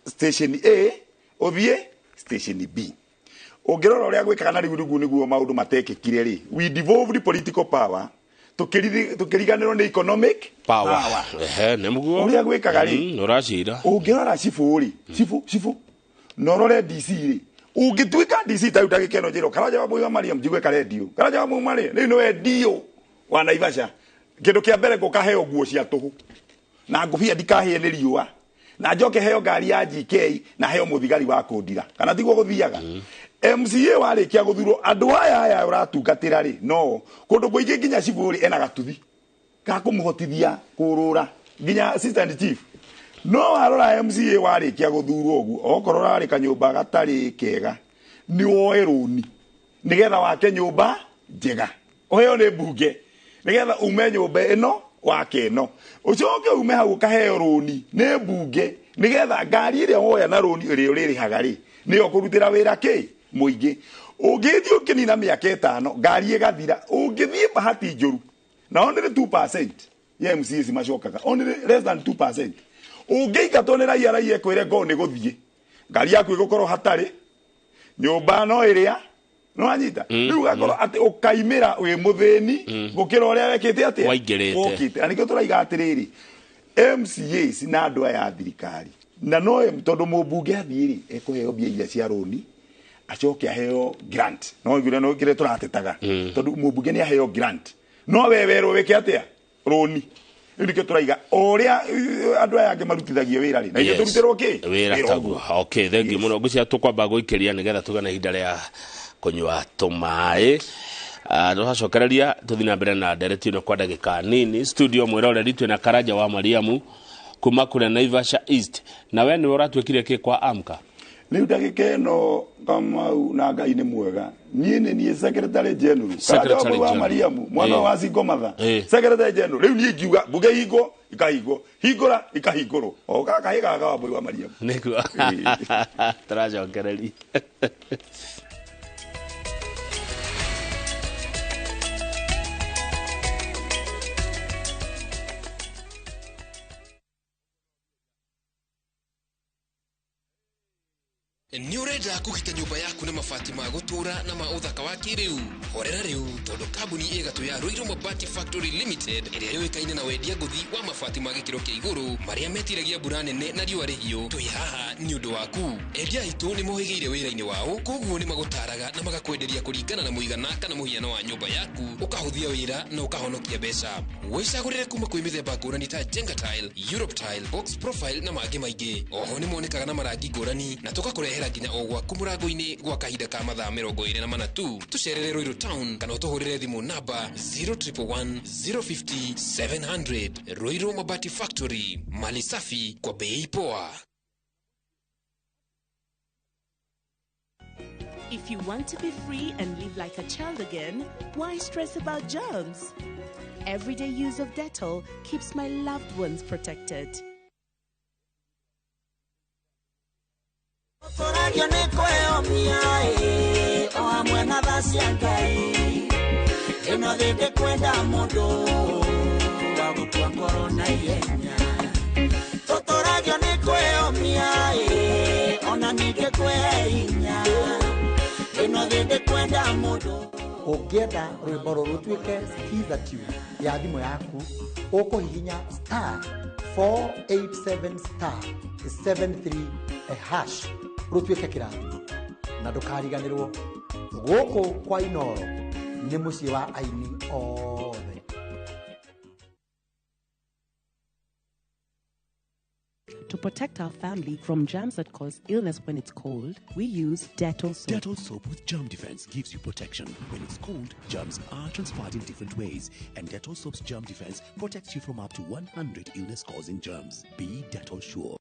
station A uthie station B. Ongirora uria gwikaga na riu niguo maundu matekekire ri we devolved political power tukiriganirwo ni economic power nemuguo uria gwikaga ri nurashira ongirora cifu ri cifu norore DC ri ungituika DC ta utagikeno njiro Karaja wa Boiwa Mariam jigwe karedio Karaja wa Boiwa Mariam ni no dio wa Naivasha kindu kia mbere gukaheo nguo cia tuhu na ngubia ndikahie ni riua na njoke heo ngari ya GK na heo muthigari wa kundira kana tiguo guthiaga MCA warikia guthurwo andu aya uratungatira ri no kundu kuingi nginya ciburi ena gatuthi ka kumuhotithia kurura nginya assistant chief no arora MCA warikia guthurwo ogu okorora ari kanyumba gatari kega ni woeruni nigetha wake nyumba njega oyo ni mbunge nigetha ume nyumba ino wake ino ucoke ume hau kaheo runi ni mbunge nigetha ngari iria woya na runi iria uririhaga ri niyo kurutira wira ki muingi ungithii ukinina miaka 5 ngari igathira ungithii bahati njuru na only 2% ya MCs macokaga only less than 2%. Ungiingatwo ni raia kwire ngo ni guthie ngari yaku igukorwo hatari nyumba no iria no anyita riu gakorwo ati ukaimira wi muthini gukira uria wekite ati waingirite anikio turaiga atiriri MCAs na andu aya thirikari na no tondu mumbunge athiri ekuheo mbia iria cia roni acoke aheo grant no ngire no ngire turatetaga tondu mumbunge ni aheo grant no wewerwo weke atia roni ndike turaiga uria andu aya ange marutithagia wira ri na ije turutirwo ki wira tagu okay thank you muno gucia tukwamba guikiria nigetha tugana ihinda ria kunywa tumai twacokereria tuthina mbere na ndereti no kwa ndagika nini studio mwiroreri twina Karaja wa Mariamu kuma kule Naivasha East na we ni uratwekire ki kwa amka riu ndagika ino kama na Ngai ni mwega ni secretary general Karaja wa Mariamu mwana wa Singomatha secretary general riu ni ngiuga buge hingo ikahingo hingora ikahingoro o kaka higaga wa Boiwa Mariamu niguo turacokereria. Ni urenda kugita nyumba yaku na mabati ma gutura na ma uthaka wa kiriu horera riu tondu kambuni igatu ya Ruiru Mabati Factory Limited iria yoikaine na wendia nguthi wa mabati ma gikiro kia iguru maria metiragia mbura nene na riua rihio twi haha ni undu waku endia itu ni mohigeire wira-ini wao koguo ni magutaraga na magakwenderia kuringana na muigana kana muhiano wa nyumba yaku ukahuthia wira na ukahonokia mbeca wicagurire kuma kwi mithemba ngurani ta Jenga Tile, Europe Tile, Box Profile na mangi maingi oho ni monekaga na marangi ngurani na tugakurehera nginya o gwaku murango-ini gwa kahinda ka mathaa 24 tu tucerere Ruiru Town kana utuhurire thimu namba 0111 050 700. Ruiru Mabati Factory, mali safi kwa bei poa. If you want to be free and live like a child again, why stress about germs? Everyday use of Dettol keeps my loved ones protected. Ukienda rwimbo rutwike skiza tune ya thimu yaku ukuhihinya *487*73# rutwike kirathi na ndukariganirwo Gũkũ kwa Inooro nĩ mũciĩ wa aini othe. To protect our family from germs that cause illness when it's cold, we use Dettol soap. Dettol soap with germ defense gives you protection. When it's cold, germs are transferred in different ways, and Dettol soap's germ defense protects you from up to 100 illness-causing germs. Be Dettol sure.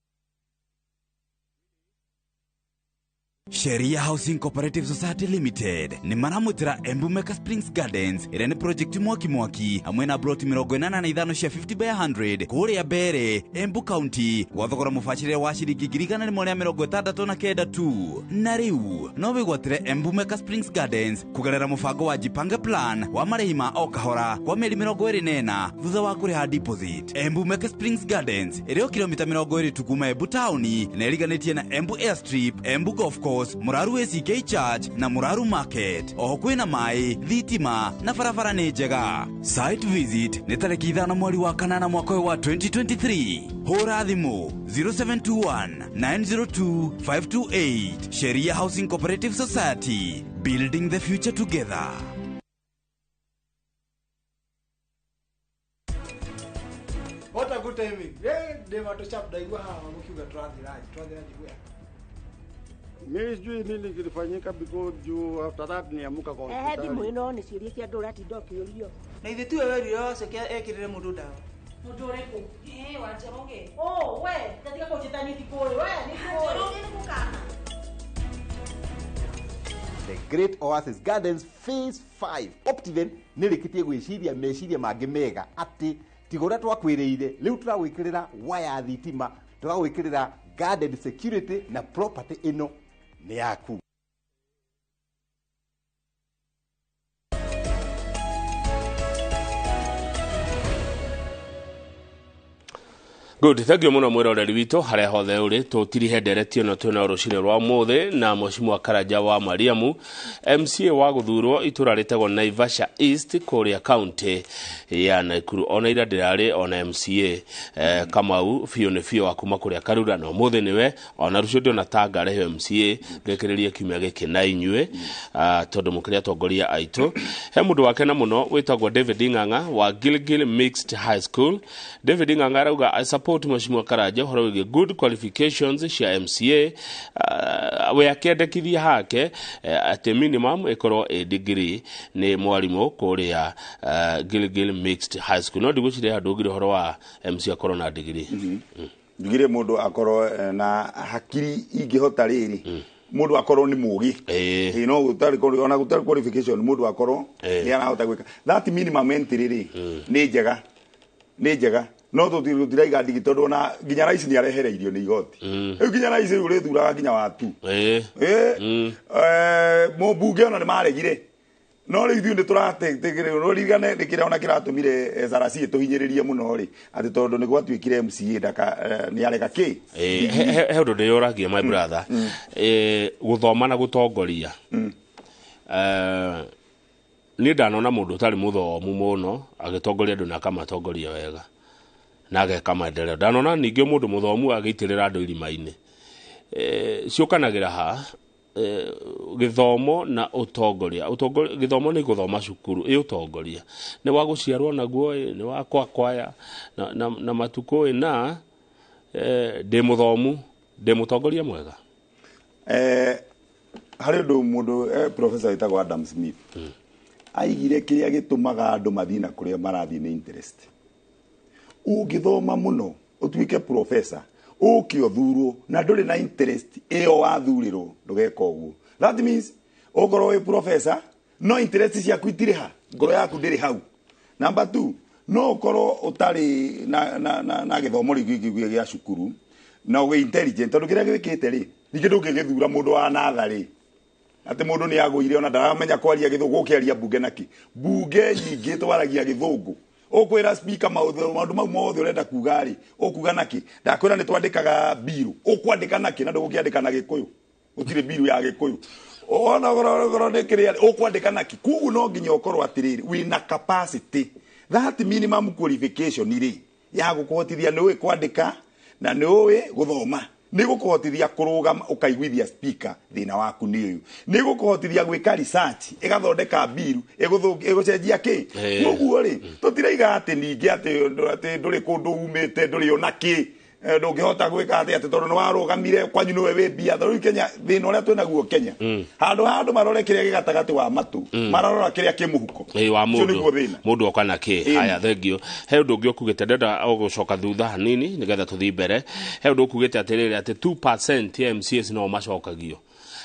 Sheria Housing Cooperative Society Limited ni maramutira Embu Meka Springs Gardens ire ni project mwaki hamwe na broti 85 cia 50 by 100 kuria Bere Embu County gwathogora mufachire wa shiringi 169 tu na riu no wigwatire Embu Meka Springs Gardens kugerera mufango wa Jipange Plan wa marihima o kahora kwa meri 24 thutha wa kuriha deposit. Embu Meka Springs Gardens ire kilomita 20 tukuma Embu Town na iriganitie na Embu Airstrip, Embu Golf Course, Muraru ACK Church na Muraru Market. Oho kwina mai, thitima na barabara ni njega. Site visit ni tariki 5 mweri wa kanana mwaka wa 2023. Hora thimu 0721 902 528. Sheria Housing Cooperative Society, building the future together. What a good timing. Yeah, they want to chap daiwa hawa mkiuga tuanze where. Mimi sijui nini kilifanyika because juu after that niamuka kwa hospitali. Thimu ino ni ciuria cia ndura ti ndokiurio. Na ithe tiwe weri yose kia ekirire mundu dawa. Mundu uriku? Wa Njoroge. Oh, we, katika kujitani tikore, we, ni Njoroge ni kukana. The Great Oasis Gardens Phase 5. Optiven nirikitie gwiciria meciria mangi mega ati tigora twakwiriire riu turagwikirira waya thitima, turagwikirira garden security na property ino ni yaku. Good, thank you muno mwira ureri witu haria hothe uri tutirihenderetio no twina rucini rwa muthe na Mheshimiwa Karanja wa Mariamu MCA wa guthurwo itura ritegwo Naivasha East kuria county ya Nakuru ona ira ndirari ona MCA Kamau Fio wa kuma kuria Karura no muthe niwe ona rucio ndio na tanga rehe MCA ngekiriria kiumia giki na inyue tondu mukiria tongoria aitu he mundu wake na muno witagwo David Ing'ang'a wa Gilgil Mixed High School. David Ing'ang'a arauga Mheshimiwa Karanja horo wige good qualifications cia MCA we akendekithia hake at minimum ikorwo a degree ni mwarimu kuria Gilgil Mixed High School no ndigwicire handu ngire horo wa MCA korwo na degree ngire mundu akorwo na hakiri ingihota riri mundu akorwo ni mugi no gutari ona gutari qualification mundu akorwo ni arahota gwika that minimum entry ri ni njega no tutiraiga digitondo na ginya rais ni arehereirio ni igoti ginya rais uri thuraga ginya watu mbunge ona ni maregire no ri ithu ni turategere no rigane rikira ona kiratumire zarasi tuhinyiririe muno ri ati tondu ni gwatuikire MCA ndaka ni areka ki he undu ndiyuragia my brother guthoma na gutongoria ni ndanona mundu utari muthomu muno agitongoria andu na akamatongoria wega na ageka maendeleo. Ndanona ningi mundu muthomu agiitirira andu irima-ini ciukanagira ha githomo na utongoria githomo ni guthoma cukuru utongoria ni wa guciarwo naguo ni wa kwaya na matuko na ndi muthomu ndi mutongoria mwega hari mundu professor itagwo Adam Smith aigire kiria gitumaga andu mathina kuria marathi ni interest. Ugithoma muno utuike professor ukiothurwo na nduri na interest eo wathurirwo ndugeka uguo. That means okorwo we professor no interest ciaku itiriha ngoro yaku ndiri hau. Number 2 no okorwo utari na githomo rigigigwe gia cukuru na we intelligent tondu kiria gwikite ri ningi ndungigithura mundu wa nathari ati mundu ni agwire ona ndaramenya kwaria githungu ukiaria bunge naki bunge nyingi twaragia githungu okwira speaker maundu mau mothe urenda kuga ri okuga naki ndakwira ni twandikaga biru okwandika naki na ndugukiandika na gikuyu utire biru ya gikuyu ona goro ne kiria okwandika naki kugu no nginya okorwo atiriri wina capacity that minimum qualification ri ya gukuhotithia ni we kwandika na ni we guthoma nä gå kå hotithia kå rå gama å kaiguithia speaker thä na waku nä å yå nä gå kå hotithia gwä ka research ä gathondeka mbiru ä gå cenjia kä koguo rä tå tireiga atä ningä atä ndå rä kå ndå umä te ndå rä ona kä ndå ngä hota gwä ka atä atä tondå nä warå gamire kwanyu nä we wä mbia rä u Kenya thä na å rä a twä naguo Kenya handå handå marore kä rä a gä gatagatä wa matå mararora kä rä a kä må huko må ndå oka na kä haya thengio he å ndå å ngä å kugä te ndenda å gå coka thutha hanini nä getha tå thi mbere he å ndå å kugä te atä rä rä atä 2% ya MCAs no macokagio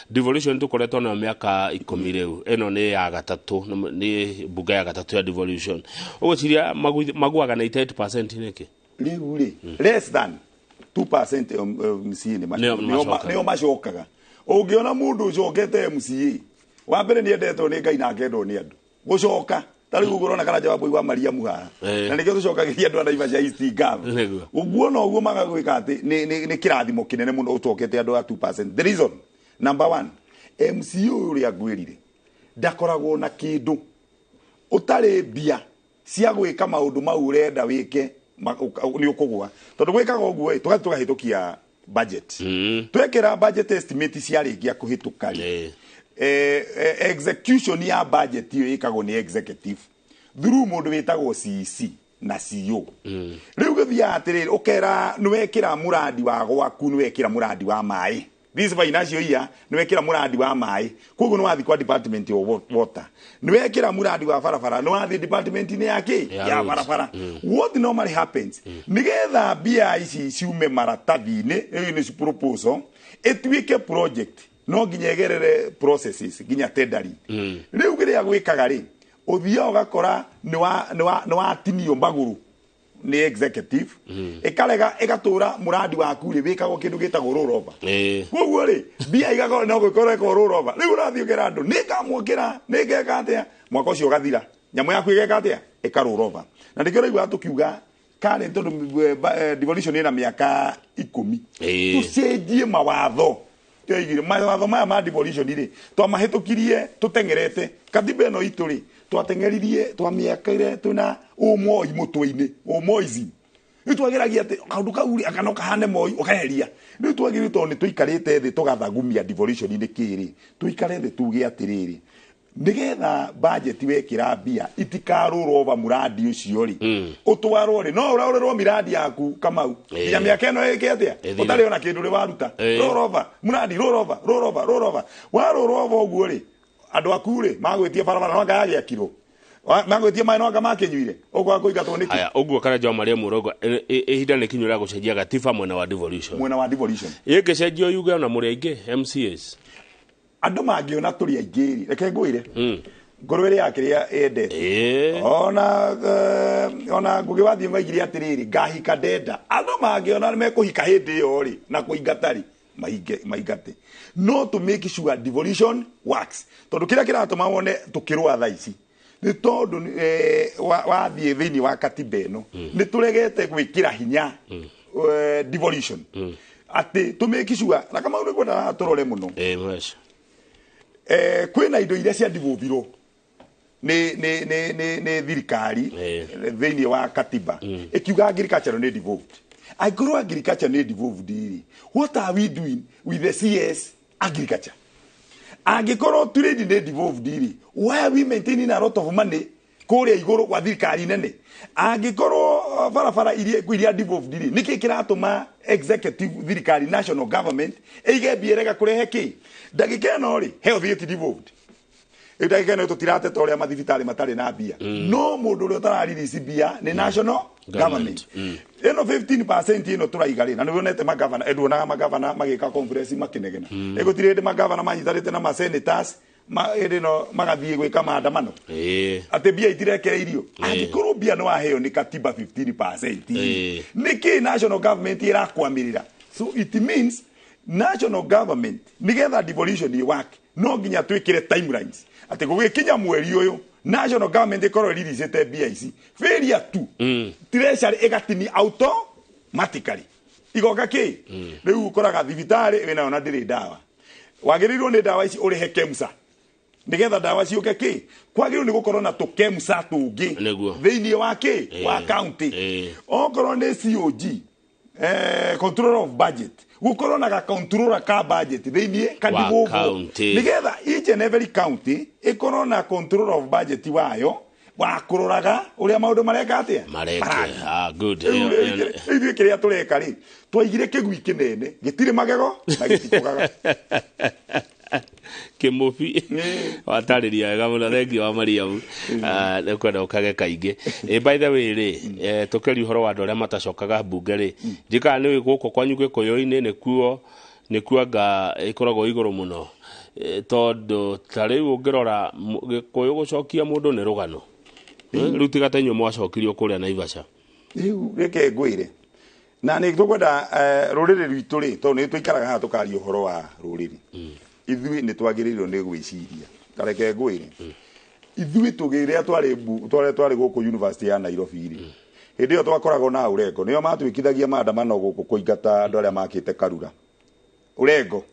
devolution tukoretwo na miaka 10 riu eno ni ya gatatu ni bunge ya gatatu ya devolution uguciria maguaga na 8% niki riu ri less than 2% MCA ni macokaga ungiona mundu ucokete MCA wa mbere ni endetwo ni Ngai na ngendwo ni andu gucoka tari gugurona kana jawabu wa Maria muha na nikio tucokagiria andu ana ibacia East Gam uguo no uguo magagwika ati ni kirathimo kinene muno ucokete andu a 2%. The reason number 1 MCA uri agwirire ndakoragwo na kindu utari bia cia gwika maundu mau urenda wike ni ukugwa tondu gwikaga uguo tugahitukia budget twekera budget estimate ciarigia kuhituka execution ya budget iyo ikagwo ni executive through mundu witagwo CC na CEO riu githia atiriri ukera niwekira muradi wa gwaku niwekira muradi wa mai this financial year niwekira muradi wa mai koguo ni wathi kwa department of water niwekira muradi wa barabara ni wathi department ni yake ya barabara what normally happens nigetha bia ici ciume maratathi-ini ni proposal etwike project no nginyegerere processes ginya tendering riu giria gwikaga ri uthia ugakora ni wa tinio maguru ni executive ikarega igatura muradi waku ri wikagwo kindu gitagwo rollover koguo ri bia igakora no gwikora ko rollover riu rathiukira andu nikamwokira ningeka atia mwaka ucio gathira nyamu yaku igeka atia ikarollover na ndikio raigua tukiuga kare tondu devolution ina miaka 10 tucenjie mawatho tuyigire mawatho maya ma devolution ri twamahitukirie tutengerete katiba ino itu ri twatengeririe twamiakaire tuna umoi mutwe-ini umoizi nitwageragia ati kaundu kauri akanoka hane moi ukaheria ni twagiri to ni tuikarite thi tugathagumia devolution ni kiri tuikare thi tuge atiriri nigetha budget wekira bia itikarurwo over muradi ucio ri utwarwo ri no urarorwo miradi yaku kamau ya miaka eno yake atia utari ona kindu ri waruta rollover muradi rollover warorwo uguo ri andu aku ri magwitie barabara no ngaya kiro magwitie mai no ngamakinyuire uguo akuigatwo niki aya uguo kana jo Maria Murogo ihinda ni kinyura gucenjia gatiba mwena wa devolution yeke cenjio yuga na muri aingi MCAs andu mangiona turi aingiri reke ngwire ngorwere yakiria endete ona ngugi wathi maigiri atiriri ngahika ndenda andu mangiona ni mekuhika hindi yo ri na kuingatari maigate no to make sure devolution works tondu kira kiratuma wone tukirwa tha ici ni tondu wathie thiini wa katiba ino ni turegete gwikira hinya devolution ati to make sure na kama uri kwenda turore muno kwina indo iria cia divoviro ni thirikari thiini wa katiba ikiuga agriculture ni devolved agro agriculture ni devolved what are we doing with the CS agriculture agikoro trade ni devolved why are we maintaining a lot of money kuria iguru kwa thirikari nene agikoro barabara iria devolved niki kiratuma executive thirikari national government eige bierega kurehe ki ndagika no ri health yet devolved ndagika no tutirate toria mathibitari matari na bia no mundu uri utararirici bia ni national government eno 15% ino turaigari na nibonete magavana edwonaga magavana magika conference makinegena egotirede magavana manyitarite na ma senators edino magathie gwika maandamano ate bia itirekere irio angikuru bia no aheo ni katiba 15% niki national government irakwamirira so it means national government nigetha devolution ni work no nginya twikire timelines ate gugikinya mweri uyu national government ikoro release bia ici failure tu treasury egatini automatically igoka ki riu ukoraga thibitari wina ona ndiri dawa wagirirwo ni dawa ici uri hekemsa nigetha dawa ciuke ki kwagirirwo ni gukorwo na tukemsa tungi thiini wa ki wa county okorwo ni COG controller of budget gukorwo na controller ka budget thiini kandigo nigetha each and every county ikorwo na controller of budget wayo wa kuroraga uria maundu mareka atia good ithuĩ kĩrĩa tũreka rĩ twaigire kĩgui kĩnene gĩtirĩ magego na gĩtikogaga Kimufi watarĩria wega mũno thengi wa Mariamu nĩ kwenda ũkage kaingĩ by the way rĩ tũkĩri ũhoro wa andũ arĩa matacokaga mbunge rĩ njĩkaga nĩ gũkũ kwanyu Gĩkũyũ-inĩ nĩkuo anga ĩkoragwo igũrũ mũno tondũ tarĩu ũngĩrora Gĩkũyũ gũcokia mũndũ nĩ rũgano rĩu tigatenywo mwacokirio kũrĩa Naivasha rĩu reke ngwĩre na nĩ tũkwenda rũrĩrĩ rwitũ rĩ tondũ nĩ tũikaraga haha tũkaria ũhoro wa rũrĩrĩ ithuĩ nĩ twagĩrĩirwo nĩ gwĩciria kareke ngwĩre ithuĩ tũgĩrĩa twarĩ gũkũ University ya Nairobi rĩ hĩndĩ ĩyo twakoragwo na Urengo nĩo matwĩkithagia maandamano gũkũ kũingata andũ arĩa makĩte Karura Urengo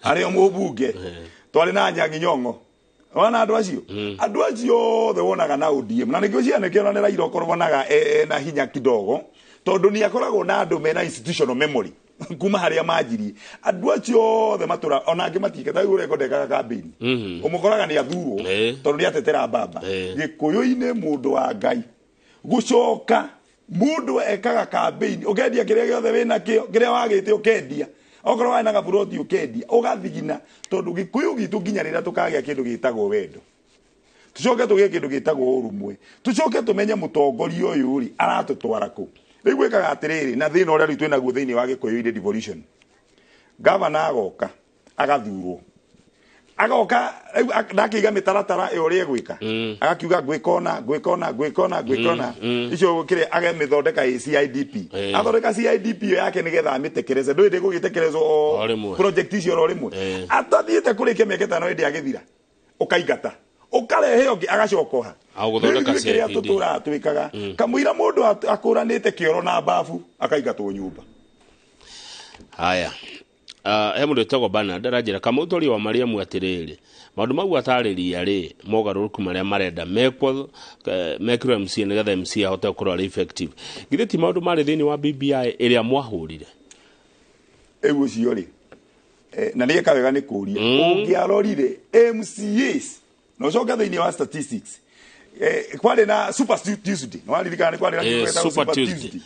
arĩa mũmbunge twarĩ na Nyang'i Nyong'o wana andũ acio the wonaga na ODM na nĩkĩo cianĩkĩona nĩ Raila ũkorwonaga na hinya kidogo tondũ nĩ akoragwo na andũ mena institutional memory kuma harĩa manjirie andũ acio the matura ona angĩ matiketa Urengo ndekaga campaign ũmũkoraga nĩ athurwo tondũ nĩ atetera baba Gĩkũyũ-inĩ mũndũ wa Ngai gũcoka mũndũ ekaga campaign ũkendia kĩrĩa gĩothe wĩna kĩo kĩrĩa wagĩte ũkendia okorwo wĩna gaburoti ũkendia ũgathigina tondũ Gĩkũyũ gitũ nginya rĩrĩa tũkagĩa kĩndũ gĩtagwo wendo tucoke tũgĩe kĩndũ gĩtagwo ũrũmwe tucoke tũmenye mũtongoria ũyũ rĩ aratũtwara kũ rĩu gwĩkaga atĩrĩrĩ na thĩna ũrĩa rĩu twĩnaguo thĩinĩ wa Gĩkũyũ-inĩ devolution gavana agoka agathurwo agoka ndakĩiga mĩtaratara ũrĩa gwĩka agakiuga gwĩkona icio kĩrĩa agemĩthondeka CIDP athondeka CIDP yake nĩgetha amĩtekereze ndũĩ ndĩgũgĩtekerezwo project icio ro rĩmwe atathiĩte kũrĩkia mĩaka 5 hĩndĩ agĩthira ũkaingata ũkarehe ũngĩ agacokoha agũthondeka kĩrĩa tũtũra twĩkaga kamũira mũndũ akũranĩte kĩoro na babu akaingatwo nyũmba haya he mũndũ wĩtagwo Bernard aranjĩra kamũtũri wa Mariamu atĩrĩrĩ maũndũ mau atarĩria rĩ mogarũrũku marĩa marenda mekwo MC nĩgetha MC ahote gũkorwo arĩ effective githĩ ti maũndũ marĩ thĩinĩ wa BBI ĩrĩa mwahũrire ũcio rĩ na nĩ gĩkawega nĩ kũria ũngĩarorire MCAs no coka thĩinĩ wa statistics kwarĩ na Super Tuesday no waririkana kwarĩ na Super Tuesday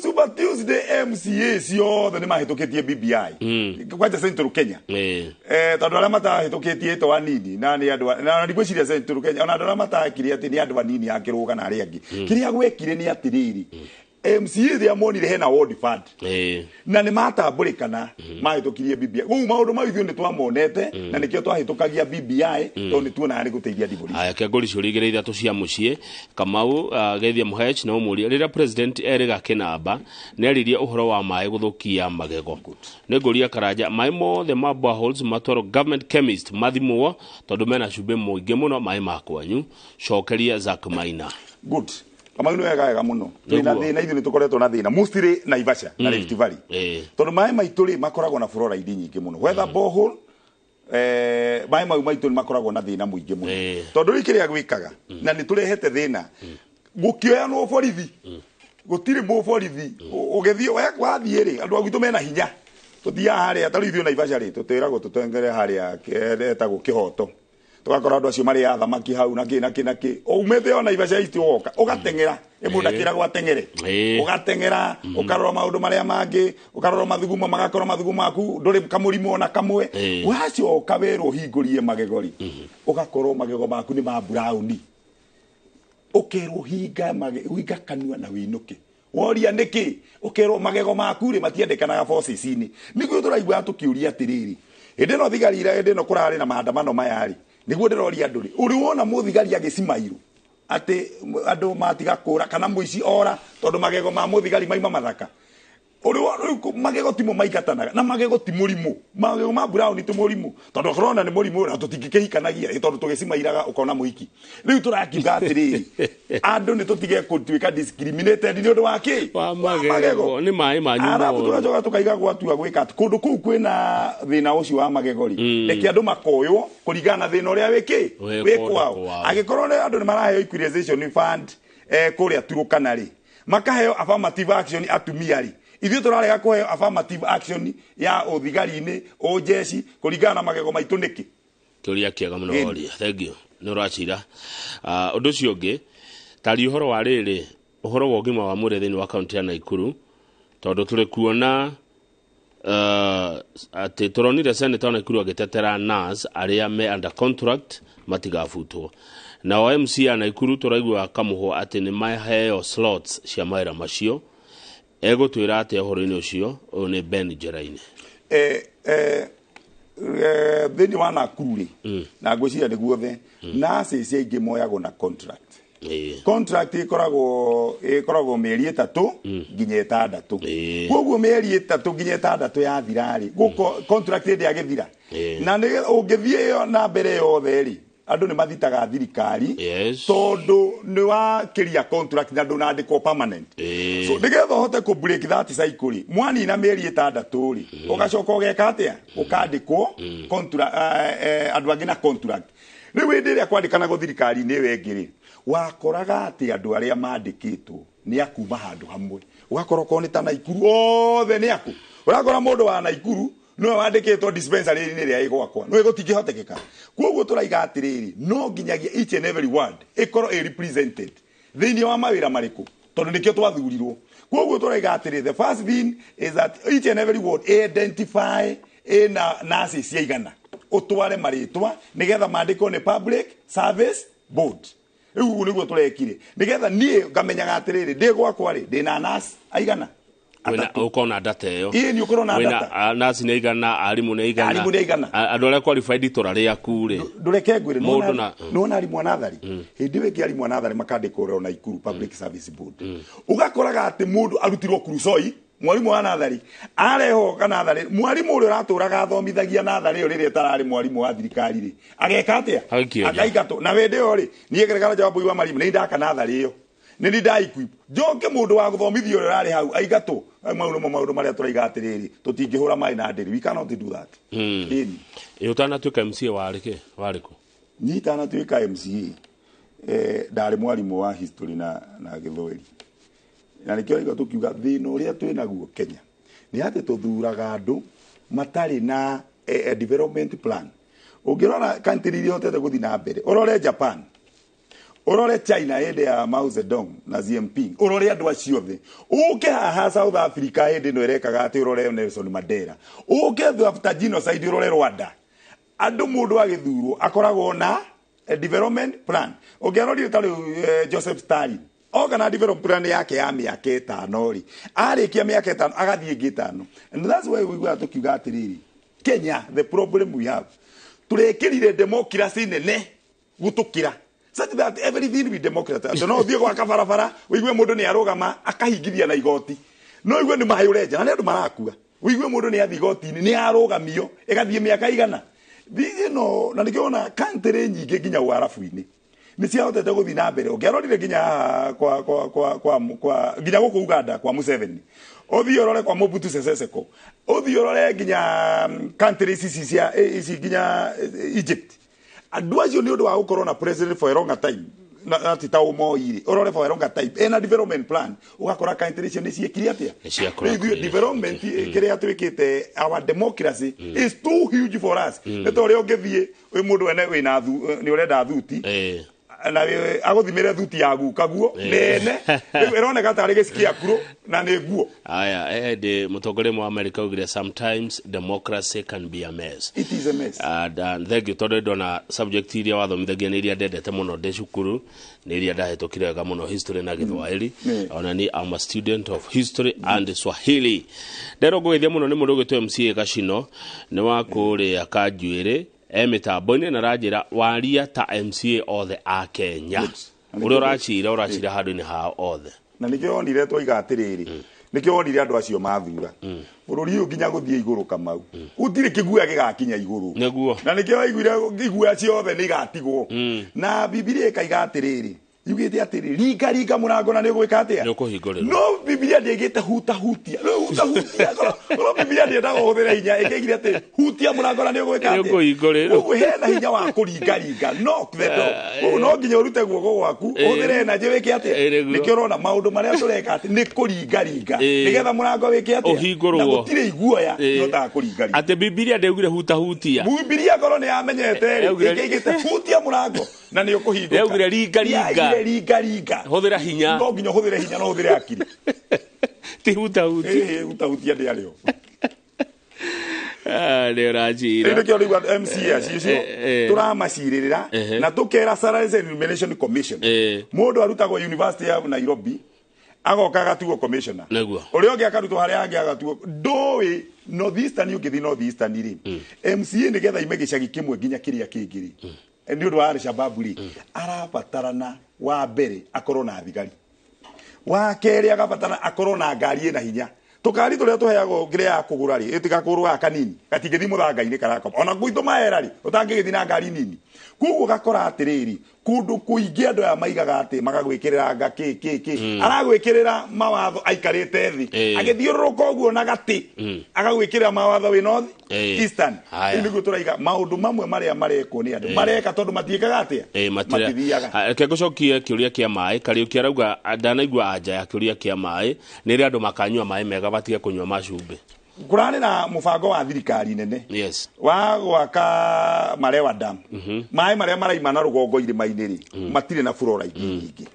Super Tuesday MCAs yothe nĩ mahĩtũkĩtie BBI kwanja Central Kenya tondũ arĩa matahĩtũkĩtie to anini na nĩ andũ na ndigwĩciria Central Kenya ona andũ arĩa matakire atĩ nĩ andũ anini akĩrũga na arĩa angĩ kĩrĩa gwekire nĩ atĩrĩrĩ MCA thia monire hena ward fund na nĩ matambũrĩkana mahĩtũkirie BBI ũguo maũndũ mau ithuĩ nĩ twamonete na nĩkĩo twahĩtũkagia BBI tondũ nĩ tuonaga nĩ gũteithia devolution aya kĩngũri ciũria igĩrĩ ithatũ cia mũciĩ Kamau Geithia Mũhech na ũmũria rĩrĩa president Eriga Kĩnamba nĩ aririe ũhoro wa maĩ gũthũkia magego nĩ ngũria Karanja maĩ mothe ma boreholes matwarwo government chemist mathimwo tondũ mena cumbĩ mũingĩ mũno maĩ ma kwanyu cokeria Zack Maina good kama ino yega muno twina thina ithu ni tukoretwo na thina mostly Naivasha na Rift Valley tondu maĩ maitũ ri makoragwo na fluoride nyingĩ muno whether borehole maĩ mau maitũ ni makoragwo na thina mũingĩ muno tondu rĩkĩrĩa gwĩkaga na ni turehete thina gũkioya no borithi gũtirĩ mũborithi ũgethio wathiĩ rĩ andũ agwitũ mena hinya tuthia harĩa tarĩ ithuĩ Naivasha rĩ tutwĩragwo tutengere harĩa etagwo Kĩhoto tugakora andũ acio marĩ athamaki hau na kĩ umete ona Naivasha ici woka ugatengera mũndũ akĩra gwatengere ugatengera ukarora maũndũ marĩa mangĩ ukarora mathugumo magakorwo mathugumo maku ndũrĩ kamũrimũ ona kamwe wacoka werwo hingũrie magegori ugakorwo magego maku nĩ ma brown ukerwo hinga kanua na winuke woria nĩkĩ ukerwo magego maku rĩ matiendekanaga forces-inĩ nĩguo tũraigua tũkĩũria atĩrĩrĩ hĩndĩ ĩno thigari hĩndĩ ĩno kũrarĩ na maandamano maya rĩ nĩguo ndĩroria andũ rĩ ũrĩ wona mũthigari agĩcimairwo atĩ andũ matiga kũra kana mũici ora tondũ magego ma mũthigari maima mathaka ũrĩ wona magego timo maigatanaga na magego ti mũrimũ magego ma brown ti mũrimũ tondũ corona nĩ mũrimũ na tũtingĩkĩhikanagia tondũ tũgĩcimairaga ukona mũhiki rĩu tũrakiuga atĩrĩrĩ andũ nĩ tũtige gũtuĩka discriminated nĩ ũndũ wa kĩ magego nĩ maĩ manyu arabu tũracoka tũkaiga gwatua gwĩka atĩ kũndũ kũu kwĩna thĩna ũcio wa magego rĩ reke andũ makoywo kũringana na thĩna ũrĩa wĩkwao agĩkorwo nĩ andũ nĩ maraheo equalization fund kũrĩa Turukana rĩ makaheo affirmative action atumia rĩ ithuĩ tũrarega kũheo affirmative action ya ũthigari-inĩ ũjeshi kũringana na magego maitũ nĩkĩ kĩũria kĩega mũno woria thank you nĩ ũracira ũndũ ũcio ũngĩ tari ũhoro wa rĩrĩ ũhoro wa ũgima wa mwĩrĩ thĩinĩ wa kaunti ya Naikuru tondũ tũrĩ kuona atĩ tũronire seneta wa Naikuru agĩtetera nurse arĩa me under contract matigabutwo na MC ya Naikuru tũraigua kamũhwo atĩ nĩ maheo slots cia mawĩra macio egũtwĩra atĩ ũhoro-inĩ ũcio ũyũ nĩ Ben Njĩra-inĩ thĩinĩ wa Nakuru na ngwĩciria nĩ guothe nurses aingĩ moyagwo na contract contract ikoragwo mĩeri 3 nginya 6 koguo mĩeri 3 nginya 6 yathira rĩ guko contract ĩndĩ yagĩthira na ũngĩthiĩ na mbere yothe rĩ andũ nĩ mathitaga thirikari tondũ nĩ wakĩria contract na ndũnandĩkwo permanent so nĩgetha ũhote ku break that cycle mwani na mĩeri 6 rĩ ũgacoka ũgeka atĩa ũkandĩkwo contract andũ angĩ na contract rĩu hĩndĩ ĩrĩa kwandĩkanagwo thirikari-inĩ wengĩ rĩ wakoraga atĩ andũ arĩa mandĩkĩtwo nĩ akuma handũ hamwe ũgakora ko nĩ ta Naikuru othe nĩ aku ũrakora mũndũ wa Naikuru no wandĩkĩtwo dispensary-inĩ ĩrĩa ĩgwakwa no ĩgũtingĩhotekeka koguo tũraiga atĩrĩrĩ no nginyagia each and every word ĩkorwo represented thĩinĩ wa mawĩra marĩkũ tondũ nĩkĩo twathurirwo koguo tũraiga atĩrĩrĩ the first thing is that each and every word identify na nurses ciaigana ũtware marĩtwa nĩgetha mandĩkwo nĩ public service board rĩu nĩguo tũrekire nĩgetha niĩ ngamenyaga atĩrĩrĩ ndĩ gwakwa rĩ ndĩ na nurse aigana uko na data ĩyo ni uko na data nurse nĩ igana arimũ nĩ igana andũ arĩa qualified tũrarĩa kure ndureke ngwĩre no na arimũ anathari hĩndĩ wĩkĩ arimũ anathari makandĩkwo rero Naikuru public service board ugakoraga atĩ mũndũ arutirwo kurusoi mwarimu wa nathari areho kana nathari mwarimu ũrĩa ũratũraga athomithagia nathari rĩrĩa tararĩ mwarimu wa thirikari rĩ ageka atĩa akaigatwo na wende yo rĩ niĩ gerekana jawabu wa marimu nĩ ndaka nathari ĩyo nĩ ndaikwip njoke mũndũ wa gũthomithia ũrĩa ararĩ hau aigatwo maũndũ marĩa tũraiga atĩrĩrĩ tũtingĩhũra maĩ na ndĩri we cannot do that ũtanatuĩka MCA warĩkũ niĩ itanatuĩka MCA ndarĩ mwarimu wa history na gĩthweri na nĩkĩo rĩngĩ tũkiuga thĩna ũrĩa twĩnaguo Kenya nĩ atĩ tũthuraga andũ matarĩ na development plan ũngĩrora country iria hotete gũthiĩ na mbere ũrore Japan ũrore China hĩndĩ ya Mao Zedong na Xi Jinping ũrore andũ acio othe ũke haha South Africa hĩndĩ ĩno ĩrekaga atĩ ũrore Nelson Mandela ũke after genocide ũrore Rwanda andũ mũndũ agĩthurwo akoragwo na development plan ũngĩrora tarĩ Joseph Stalin ogana development plan yake ya mĩaka 5 ri arĩkia mĩaka 5 agathiĩ 5 and that's why we were talking about riri Kenya the problem we have turekĩrire democracy nene gutukira such that everything we democracy no thio gwa kabarabara wigue mũndũ nĩ arũgama akahingithia na igoti no igue nĩ mahayũrenja na andũ marakua wigue mũndũ nĩ athi igoti-inĩ nĩ arũgamio ĩgathiĩ mĩaka igana no na nĩkĩona country nyingĩ nginya Uarabu-inĩ nĩ ciahotete gũthiĩ na mbere ũngĩarorire nginya kwa nginya gũkũ Uganda kwa Museveni ũthiĩ ũrore kwa Mobutu Sese Seko ũthiĩ ũrore nginya country ici nginya Egypt andũ acio nĩ ũndũ wa gũkorwo na president for a longer time na ti ta ũmoire ũrore for a longer time ena development plan ũgakora country icio nĩ ciĩkire atĩa development kĩrĩa twĩkĩte our democracy is too huge for us nĩ ta ũrĩa ũngĩthiĩ wĩ mũndũ ene wĩna nĩ ũrenda thuti na agũthimĩre thuti ya gukaguo nene ĩroneka tarĩ gĩcikia kuro na nĩ nguo aya ndi mũtongoria wa America ugire sometimes democracy can be a mess. It is a mess. And thank you tondũ ndona subject iria wathomithagia nĩ iria ndendete mũno ndĩ cukuru nĩ iria ndahetũkire wega mũno history na Gĩthwaĩri ona ni I'm a student of history and Swahili ndero ngũgeithia mũno nĩ mũndũ ũgĩtwo MCA Gacino nĩ wa kũrĩa Kanjuĩrĩ mitambo-inĩ na ranjĩra waria ta MCA othe a Kenya ũrĩa ũracira handũ-inĩ hao othe na nĩkĩo onire twoiga atĩrĩrĩ nĩkĩo onire andũ acio mathura bũrũri ũyũ nginya gũthiĩ igũrũ Kamau gũtirĩ kĩguoya gĩgakinya igũrũ nĩguo na nĩkĩo waiguire iguoya ciothe nĩ igatigwo na Biblia ĩkaiga atĩrĩrĩ yugite atiri ringa murango na nigwika atia no Biblia ndigite hutia no Biblia ndigite guthira hinya ikigire ati hutia murango na nigwika atia ugu hena hinya wa kuringa knock the door no nginya urute guoko gwaku uthire na je wiki atia nikio rona maundu maria tureka ati ni kuringa nigetha murango wiki atia na gutire iguoya no ta kuringa ate Biblia ndigire hutia Biblia ngoro ni amenyete ikigite hutia murango na ni ukuhinguka yaugire ringa huthira hinya no nginya huthire hinya no huthire akiri ti hutahuti ndi ario le rajira ndio kio MCS icio turamacirira na tukera Salaries and Remuneration Commission mundu arutagwo University ya Nairobi agoka gatuo commissioner uria ungi akarutwo haria angi agatuo ndoi Northeastern ugithi Northeastern ri MCA nigetha ime gicagi kimwe nginya kiria kingiri ndi undu wa Al-Shabaab ri arabatarana wa mbere akorwo na thigari wa keri agabatana akorwo na ngari ina hinya tukari turia tuheagwo ngire ya kugura ri itigakurwa kanini gatingithi muthanga-ini karako ona gwitũ maera ri utangigithi na ngari nini kuguo gakora atiriri kundu kuingi andu ya maigaga ati magagwikirira ngaki aragwikirira mawatho aikarite thi agithiururuka uguo na gati agagwikirira mawatho wi north eastern niguo turaiga maundu mamwe maria marekwo ni andu mareka tondu matiikaga atia matithiaga kegucokie kiuria kia mai kari ukirauga ndanaigua anja ya kiuria kia mai ni ri andu makanyua mai mega batige kunywa macumbi kurani na mubango wa thirikari nene wa gwaka Marewa Dam mai maria maraimana rugongo irima-ini ri matire na fluoride nyingi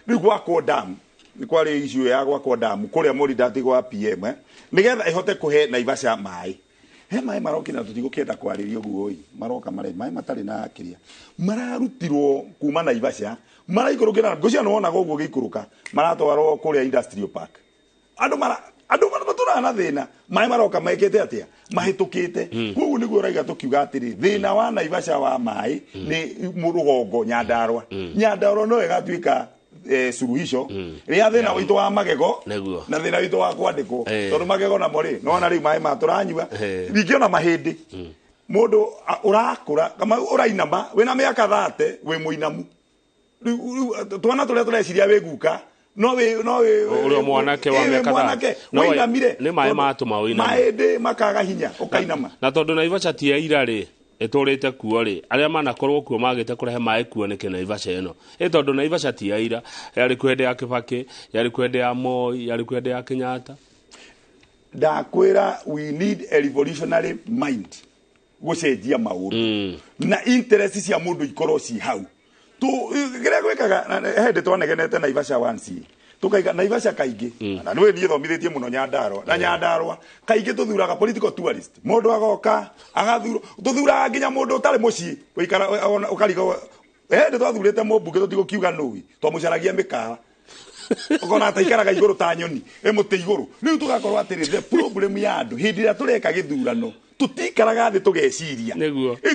riu gwakwo dam ni kwari issue ya gwakwo dam kuria Moridati gwa PM nigetha ihote kuhe Naivasha mai he mai marokina tutigukenda kwaririo guoi maroka mai matari na kiria mararutirwo kuma Naivasha maraigurukira ngocia no wona goguo giikuruka maratwarwo kuria industrial park andu matura na thina mai maroka maikete atia mahitukite kugu niguo raiga tukiuga atiri thina wa Naivasha wa mai ni murugongo Nyandarua no egatuika suruhisho ria thina witu wa magego na thina witu wa kwandikwo tondu magego na mori no na riu mai maturanyua rikiona mahindi mundu urakura kama urainama wina miaka 30 we muinamu twana turia tureciria we guka no uri mwanake wa miaka 30 no inamire ni mai matuma uinama maende makaga hinya ukainama na tondu Naivasha ti ira ri iturite kuo ri aria manakorwo kuo magite kurehe mai kuo ni ke Naivasha ino tondu Naivasha ti ira yari kwende ya Kibaki yari kwende ya Moi yari kwende ya Kenyatta ndakwira we need a revolutionary mind gucenjia maundu na interest cia mundu ikorwo ci hau tu gire gwikaga hende twanegenete Naivasha once tukaiga Naivasha kaingi na niwe ni thomithitie muno Nyandarua na Nyandarua kaingi tuthuraga political tourist mundu agoka agathuru tuthuraga nginya mundu utari mucii wikara ukariga hende twathurite mubunge tutigukiuga nui twamucaragia mikara ukona ataikaraga iguru ta nyoni emuti iguru riu tugakorwo atiri the problem ya andu hindi ria tureka githurano tutikaraga thi tugeciria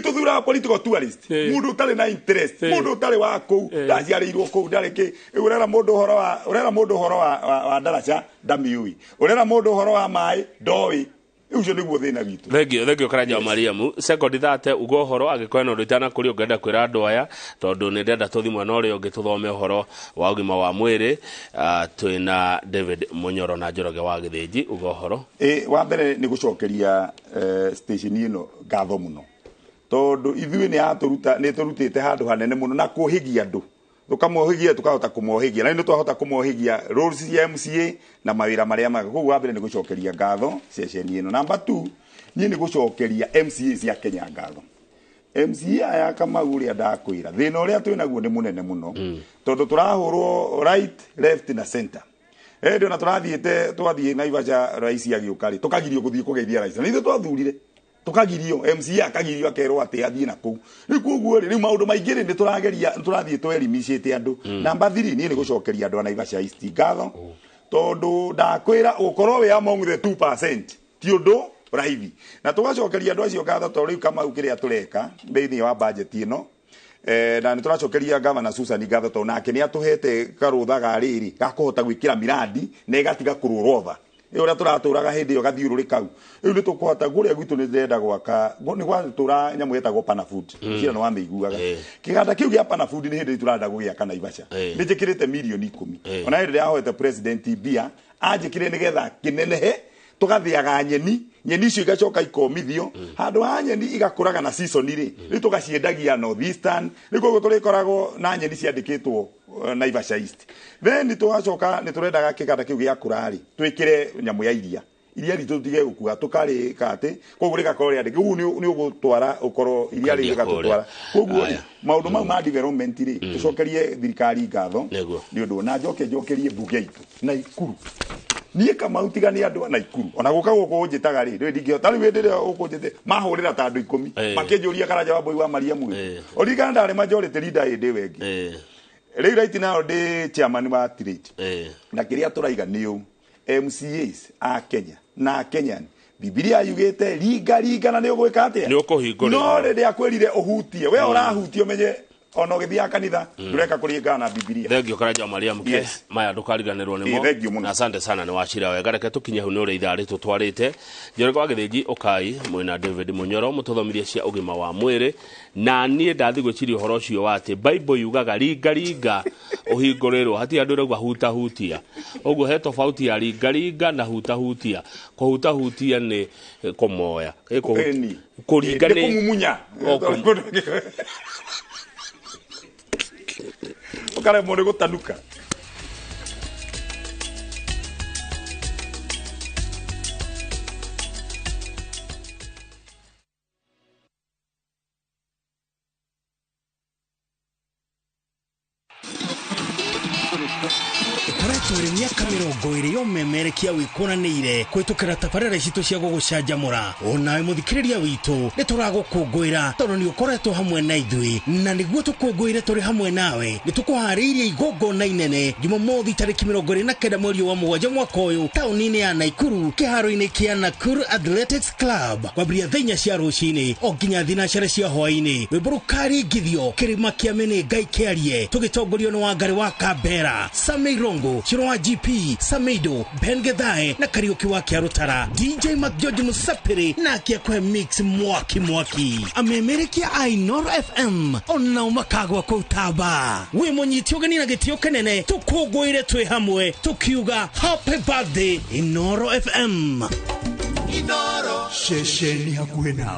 tuthuraga political tourist mundu utari na interest mundu utari wa kou ndaciarirwo kou ndariki urera mundu horo wa ndaraca ndamiui urera mundu horo wa mai ndoi ucio niguo thina witu thengio Karanja Mariamu second that ugo horo agikwena undu itana kuri ungenda kwira andu aya tondu ni ndenda tuthi mwana uri ungi tuthome horo wa ugima wa mwiri twina David Munyoro na Njoroge wa Githinji ugo horo wa mbere ni gucokeria station ino ngatho muno tondu ithui ni turutite handu hanene muno na kuhigia andu tukamohigia tukahota kumohigia na ni twahota kumohigia roles ya MCA na mawira maria maga koguo wa mbere ni gucokeria ngatho session ino number 2 ni gucokeria MCA cia Kenya ngatho MCA aya kama uria ndakwira thina uria twinaguo ni munene muno tondu turahurwo right left na center ndio na twathie Naivasha rais agiukari tukagirio guthie kugeithia rais na ithu twathurire tukagirio MCA akagirio akerwo ati athie na kou ni kuguo ri maundu maingi ri ni turathie twelimishite andu number 3 ni gucokeria andu a Naivasha East ngatho tondu ndakwira ukorwo we among the 2% ti undu raithi na tugacokeria andu acio ngatho tondu riu kama ukiria tureka thiini wa budget ino na nituracokeria Governor Susan ngatho tondu nake ni atuhete karutha ga riri gakuhota gwikira miradi na igatiga kururotha ora turaturaga hindi yo gathiururi kau riu nitukuhota guria gwitu ni ndenda gwaka ni gwatura nyamu yetagwo Panafood cira no amiguaga kiganda kiu gia Panafood ni hindi turanda gugia kana Naivasha ni njikirite milioni 10 ona hindi yahoete president Bia anjikire nigetha kinenehe tugathiaga nyeni icio igacoka ikomithio handu ha nyeni igakuraga na season ri tugaciendagia Northeastern niko turikoragwo na nyeni ciandikitwo Naivasha East then tugacoka ni turendaga kiganda kiu gia kurari twikire nyamu ya iria ritu tige gukua tukari kate koguo rigakorwo ri ugu ni ugutwara ukoro iria ri rigatutwara koguo maundu mau ma development ri tucokerie thirikari ngatho ni undu na njokerie mbuge itu na Ikuru niä Kamau tiga nä andå na Ikuru ona gå ka gå kå njätaga rä rä ndingä rä ndä rä å kå njäte mahå rä ra ta andå 10 makä njå ria karanja wa mbåi wa maria mwä o rigana ndarä majority leader ä ndä wengi rä u right now ndä chairman wa trade na kä rä a tå raiga nä å MCAs a Kenya na Kenyan Bibilia yugete riga na nä å gwä ka atä no rä rä a kwä rire å hutie we å rahutie å menye ono githia kanitha tureka kuringana na Biblia thengio karanja Maria muke maya ndukariganirwo nimo na asante sana ni washira wega reke tukinye hu nuri ithari tutwarite njore kwa githiji ukai mwina David Munyoro mututhomithie cia ugima wa mwiri na nie ndathi gwiciria uhoro ucio wati Bible yugaga riga uhinguriro hati andu rauga hutia uguo he tofauti ya riga na hutia hutia ni kumoya kuringa ni kumumunya ukare mone gutanuka turi myaka 20 yomemerekia wikuranire kwitukira tabarera citu cia gugucanjamura onawe muthikiriria witu nituragukungwira tondu ni ukoretwo hamwe na ithui na niguo tukungwire turi hamwe nawe nitukuhariirie igongona inene Jumamothi tariki 29 mweri wa 7 mwaka uyu tauni-ini ya Naikuru kiharo-ini kia Nakuru Athletics Club kwambia thenya cia ruciini o nginya thinacara cia hwaini wiburukari ngithio kirima kia mene ngai kiarie tugitongorio ni Wangari wa Kambera Samirongo Chiro wa GP Samido Ben Gedhae na Kariuki wa Kiarutara DJ George Musapiri na kia kwe mix mwaki amemerekia Inooro FM ona umakagwa kwa utaba we monyiti ugeni na gitio kenene tukugwire twi hamwe tukiuga happy birthday Inooro FM Inooro shesheni hakuhe nawe